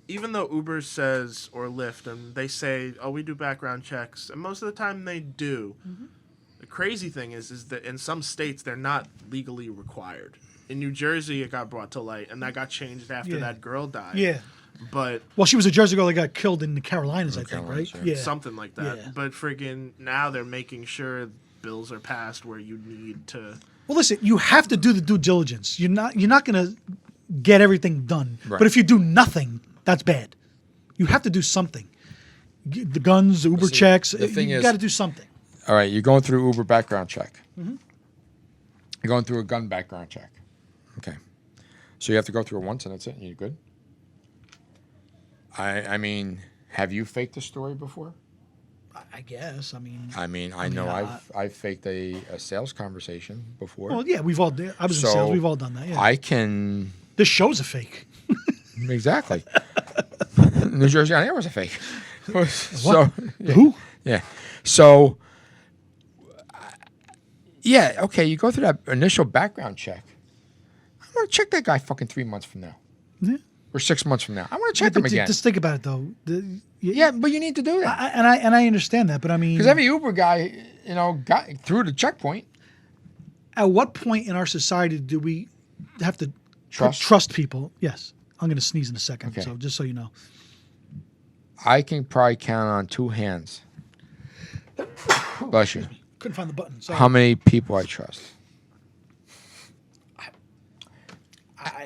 Even though Uber says or Lyft and they say, "Oh, we do background checks," and most of the time they do. The crazy thing is that in some states they're not legally required. In New Jersey, it got brought to light, and that got changed after Yeah. that girl died. Yeah. But Well, she was a Jersey girl that got killed in the Carolinas, I think, Carolinas, right? yeah. Yeah. something like that. Yeah. But friggin' now they're making sure bills are passed where you need to. Well, listen, you have to do the due diligence. You're not going to get everything done. Right. But if you do nothing, that's bad. You have to do something. The guns, the Uber see, checks. the thing you is- got to do something. All right, you're going through Uber background check. You're going through a gun background check. Okay. So you have to go through it once and that's it and you're good? I mean, have you faked a story before? I guess. I mean, I know I've faked a sales conversation before. well, yeah, we've all. I was in So, sales. We've all done that. Yeah. I can This show's a fake. exactly. New Jersey on Air was a fake. So yeah, Who? yeah. So yeah, okay, you go through that initial background check. I want to check that guy fucking 3 months from now. Yeah. Or 6 months from now. I want to check him again. Just think about it, though. Yeah, but you need to do that. And I understand that, but I mean, Because every Uber guy, got through the checkpoint. at what point in our society do we have to Trust? people? Yes. I'm going to sneeze in a second, Okay. so just so you know. I can probably count on 2 hands. Bless you. Couldn't find the button. Sorry. How many people I trust.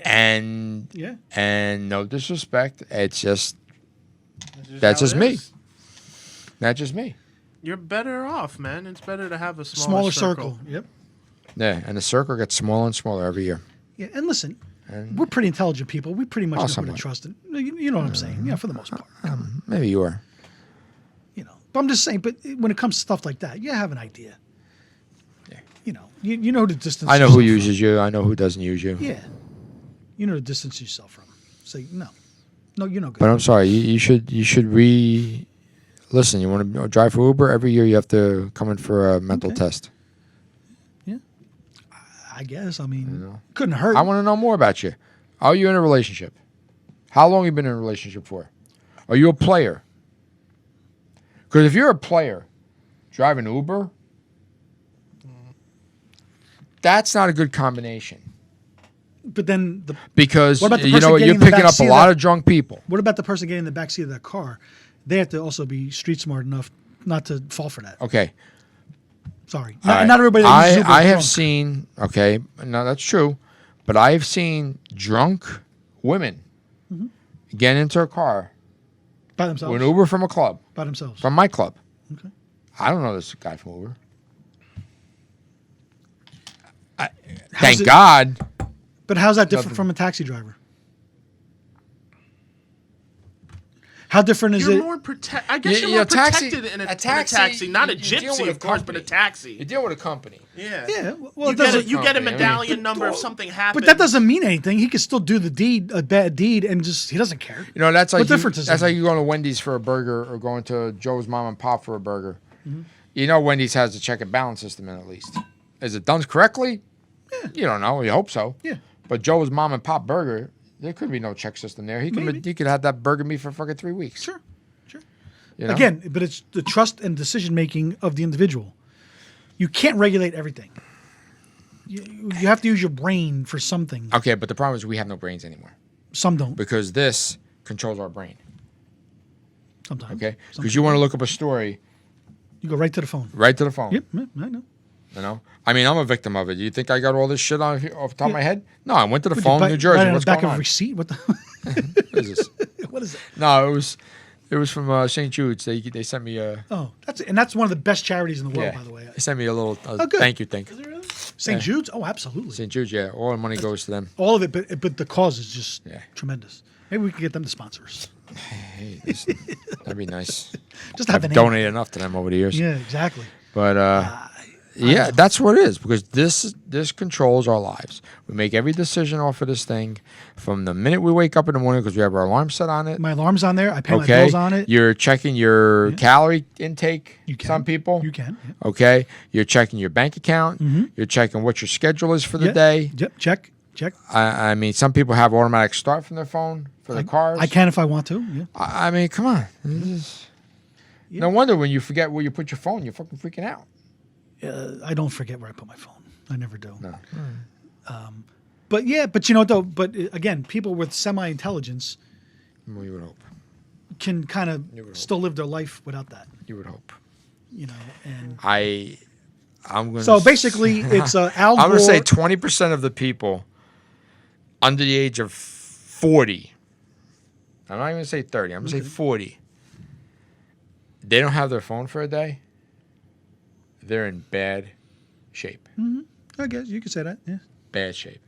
And Yeah. and no disrespect, it's just That's just me. That's just me. You're better off, man. It's better to have a Smaller circle. Yep. Yeah, and the circle gets smaller and smaller every year. Yeah, and listen, And we're pretty intelligent people. We pretty much know who to somewhat. trust. You know what I'm saying? Yeah, for the most part. Maybe you are. But I'm just saying. But when it comes to stuff like that, you have an idea. Yeah. You know the distance. I know who yourself uses you. I know who doesn't use you. from. Yeah. You know the distance yourself from. Say no, you're no good. But I'm sorry. You should listen. You want to drive for Uber every year? You have to come in for a mental Okay. test. Yeah. I guess. I mean, couldn't hurt. I want to know more about you. Are you in a relationship? How long you been in a relationship for? Are you a player? Because if you're a player driving Uber, that's not a good combination. But then Because what about the you person know what, getting you're in the picking back up a seat of lot that- of drunk people. what about the person getting in the backseat of that car? They have to also be street smart enough not to fall for that. Okay. Sorry, All right. not everybody. That uses Uber I is have drunk. seen, okay, no, that's true, but I've seen drunk women get into a car by themselves. with an Uber from a club, By themselves. from my club. Okay. I don't know this guy from Uber. How's Thank it- God. But how's that different Nothing. from a taxi driver? How different is You're it? more I guess Yeah, you're more taxi- protected in a a taxi, taxi, not a you deal gypsy, with a of course, but a company. You taxi. deal with a company. Yeah. Yeah. Well, You it get, doesn't. you get a company, I mean- medallion number if something happens. But that doesn't mean anything. He could still do the deed, a bad deed, and just he doesn't care. You know, that's like What difference is that's it? like you going to Wendy's for a burger or going to Joe's Mom and Pop for a burger. Mm-hmm. You know, Wendy's has a check and balance system in at least. Is it done correctly? You don't know. You hope so. Yeah. But Joe's Mom and Pop burger, there could be no check system there. He could have that burger meat for fucking 3 weeks. Sure. You know? Again, but it's the trust and decision making of the individual. You can't regulate everything. You have to use your brain for something. Okay, but the problem is we have no brains anymore Some don't. because this controls our brain. Sometimes. Okay, Sometimes. because you want to look up a story You go right to the phone. right to the phone. Yep. I know. You know, I mean, I'm a victim of it. You think I got all this shit off the top of my head? No, I went to the Would you phone, buy- New Jersey. write on What's the back going of a on? receipt? What the? What is this? What is it? No, it was from St. Jude's. They sent me a Oh, that's one of the best charities in the world, by the way. They sent me a little good. thank you thing. St. Yeah. Jude's. Oh, absolutely. St. Jude's, yeah. All the money goes to them. All of it, but the cause is just Yeah. tremendous. Maybe we could get them to sponsor us. Hey, that'd be nice. Just to have I've the name. donated enough to them over the years. Yeah, exactly. But yeah, that's what it is because this controls our lives. We make every decision off of this thing from the minute we wake up in the morning because we have our alarm set on it. My alarm's on there. I pay my Okay, bills on it. you're checking your calorie intake. You can. Some people. You can. Yeah. Okay, you're checking your bank account. You're checking what your schedule is for the Yeah. day. Yep. Check. I mean, some people have automatic start from their phone for their cars. I can if I want to. Yeah. I mean, come on. This is- No wonder when you forget where you put your phone, you're fucking freaking out. I don't forget where I put my phone. I never do. No. But yeah, but you know what though? But again, people with semi-intelligence Well, you would hope. can kind of You would hope. still live their life without that. You would hope. You know, and I'm gonna. so basically, it's Al Gore. I'm gonna say 20% of the people under the age of 40. I'm not even gonna say 30. I'm gonna say 40. They don't have their phone for a day. They're in bad shape. I guess you could say that. Yeah. Bad shape.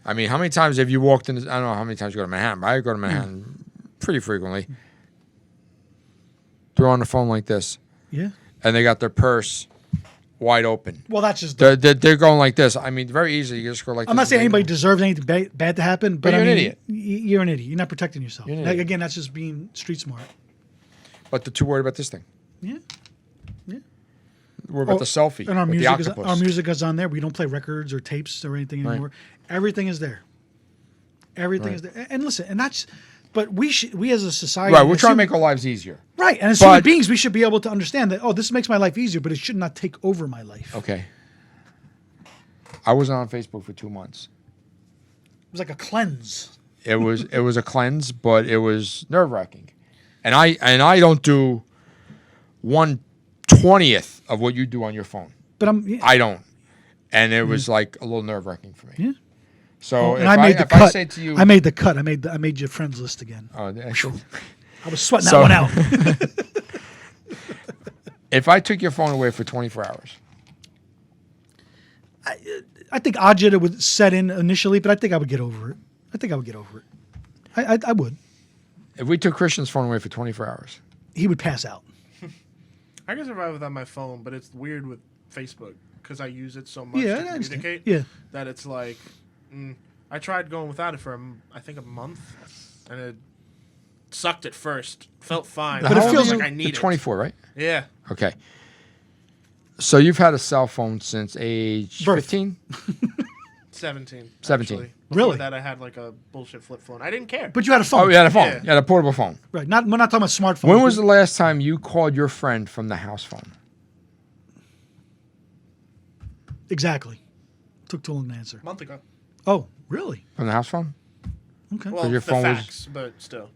I mean, how many times have you walked in? I don't know how many times you go to Manhattan, but I go to Manhattan pretty frequently. They're on the phone like this, Yeah. and they got their purse wide open. Well, that's just. They're going like this. I mean, very easy. You just go like I'm this. not saying anybody deserves anything bad to happen, but you're I an mean, idiot. You're an idiot. You're not protecting yourself. You're an idiot. Again, that's just being street smart. But they're too worried about this thing. Yeah. We're about the selfie. And our with music, the octopus. our music is on there. We don't play records or tapes or anything Right. anymore. Everything is there. Everything is there. And listen, and that's, but we as a society, Right, we're as trying to human- make our lives easier. right, and as but- human beings, we should be able to understand that. Oh, this makes my life easier, but it should not take over my life. Okay. I wasn't on Facebook for 2 months. It was like a cleanse. It was a cleanse, but it was nerve wracking, and I don't do 1/20th of what you do on your phone. But I don't, and it was like a little nerve wracking for me. Yeah. So and if I made the if cut. I say to you, I made the cut. I made your friends list again. oh, I was sweating So- that one out. if I took your phone away for 24 hours, I think agita would set in initially, but I think I would get over it. I would. if we took Christian's phone away for 24 hours, He would pass out. I can survive without my phone, but it's weird with Facebook because I use it so much Yeah, I to understand. communicate. Yeah. That it's like, I tried going without it for I think a month, and it sucked at first. Felt fine, But it How old feels are you? like I you're need it. 24, right? Yeah. Okay. So you've had a cell phone since age Birth. 15? 17. 17. Actually. Really? Before that, I had like a bullshit flip phone. I didn't care. But you had a phone. Oh, you had a phone. Yeah. You had a portable phone. Right. We're not talking about smartphones. When was the last time you called your friend from the house phone? Exactly. Took too long to answer. A month ago. Oh, really? From the house phone? Okay. Well, your the phone was- facts, but still.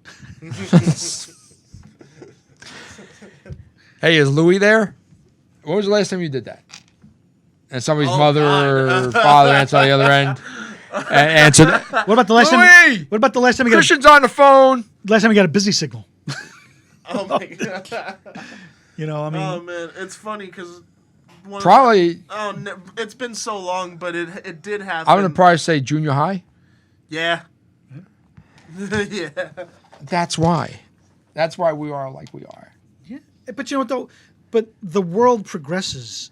Hey, is Louis there? When was the last time you did that? And somebody's Oh, mother God. or father answered on the other end. And answered. What about the last time? Louis! What about the last time you got? Christian's on the phone. Last time you got a busy signal. Oh my god. You know, I mean, Oh man, it's funny because Probably, Oh, no, it's been so long, but it did happen. I'm going to probably say junior high. Yeah. Yeah. That's why. That's why we are like we are. yeah. But you know what though? But the world progresses,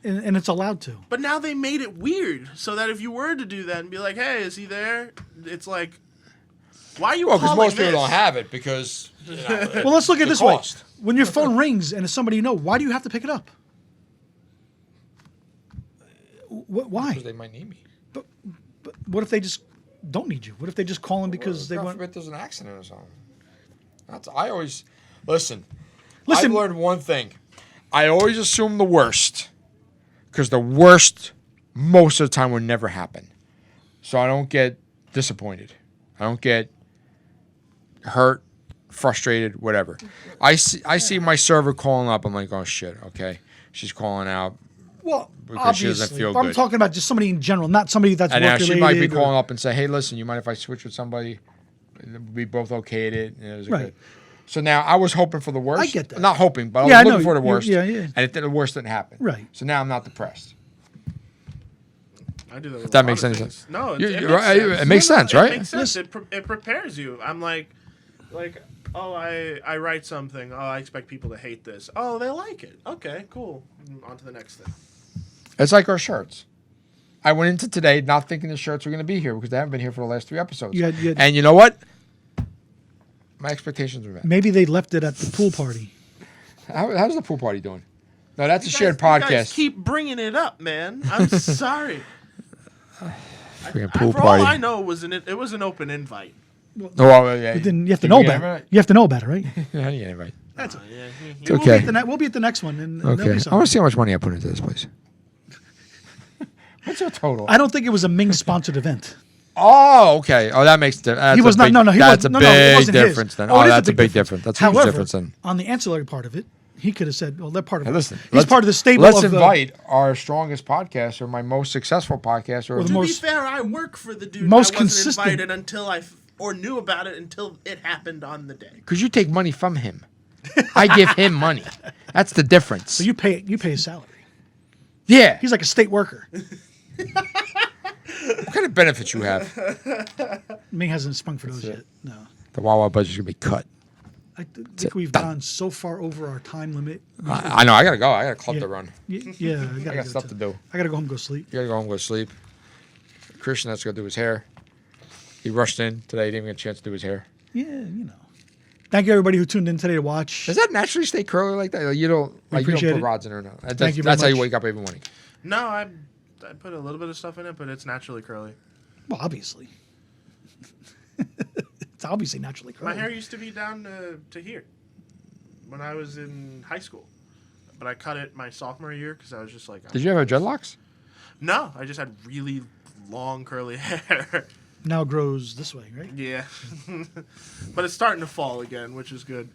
and it's allowed to. But now they made it weird, so that if you were to do that and be like, "Hey, is he there?" It's like, why are you Well, because calling most people this? don't have it because, you know, Well, let's look at it the this way: cost. when your phone rings and it's somebody you know, why do you have to pick it up? Why? Because they might need me. But what if they just don't need you? What if they just call in because they God want? forbid there's an accident or something. I always listen. Listen. I've learned one thing. I always assume the worst because the worst most of the time will never happen. So I don't get disappointed. I don't get hurt, frustrated, whatever. I see my server calling up. I'm like, oh shit, okay, she's calling out. Well, Because she obviously, doesn't feel but I'm good. talking about just somebody in general, not somebody that's And work now related. she might be or- calling up and say, hey, listen, you mind if I switch with somebody? We both okayed it. And it was Right. good. So now I was hoping for the worst. I get that. Not hoping, but Yeah, I I was know. looking for the You- worst. yeah. And the worst didn't happen. Right. So now I'm not depressed. I do that. With If that a lot makes of any things. sense. No, You're makes right. sense. It makes sense, right? It makes sense. It prepares you. I'm like, oh, I write something. Oh, I expect people to hate this. Oh, they like it. Okay, cool. On to the next thing. It's like our shirts. I went into today not thinking the shirts were going to be here because they haven't been here for the last 3 episodes. You had- And you know what? My expectations were met. Maybe they left it at the pool party. How's the pool party doing? No, that's a You shared guys- podcast. You guys keep bringing it up, man. I'm sorry. Freaking pool For party. all I know, it was an open invite. Oh, well, yeah. But then you have to Did know we get about it. invite? You have to know about it, right? How do you get invite? That's Yeah, It's We'll okay. be at the next one, and Okay. there'll be I want something. to see how much money I put into this place. What's your total? I don't think it was a Ming sponsored event. Oh, okay. Oh, that makes that's He was a not. big, No, he that's wasn't. a No, it big wasn't his. difference then. Oh, Oh, it is that's a big difference. That's a huge However, difference then. on the ancillary part of it, he could have said, "Well, they're part of Hey, it." listen, He's part of the stable. Let's of the- invite our strongest podcast or my most successful podcast or the To most- be fair, I work for the dude. most I wasn't consistent- invited until or knew about it until it happened on the day. because you take money from him. I give him money. That's the difference. So you pay his salary. Yeah. He's like a state worker. What kind of benefits you have? Ming hasn't sprung for those yet. No, The Wawa budget's gonna be cut. I think we've gone so far over our time limit. I know. I gotta go. I got a club Yeah. to run. Yeah, I got stuff to do. I gotta go home and go sleep. You gotta go home, go to sleep. Christian has to go do his hair. He rushed in today. He didn't even get a chance to do his hair. Yeah, you know. Thank you everybody who tuned in today to watch. Does that naturally stay curly like that? Like, you don't appreciate put it. rods in or no? That's, Thank you very that's how you much. wake up every morning. No, I put a little bit of stuff in it, but it's naturally curly. Well, obviously, it's obviously naturally curly. My hair used to be down to here when I was in high school, but I cut it my sophomore year because I was just like, Did you ever have dreadlocks? No, I just had really long curly hair. Now grows this way, right? Yeah, but it's starting to fall again, which is good.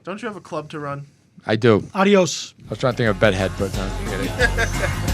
Don't you have a club to run? I do. Adios. I was trying to think of bedhead, but no, forget it.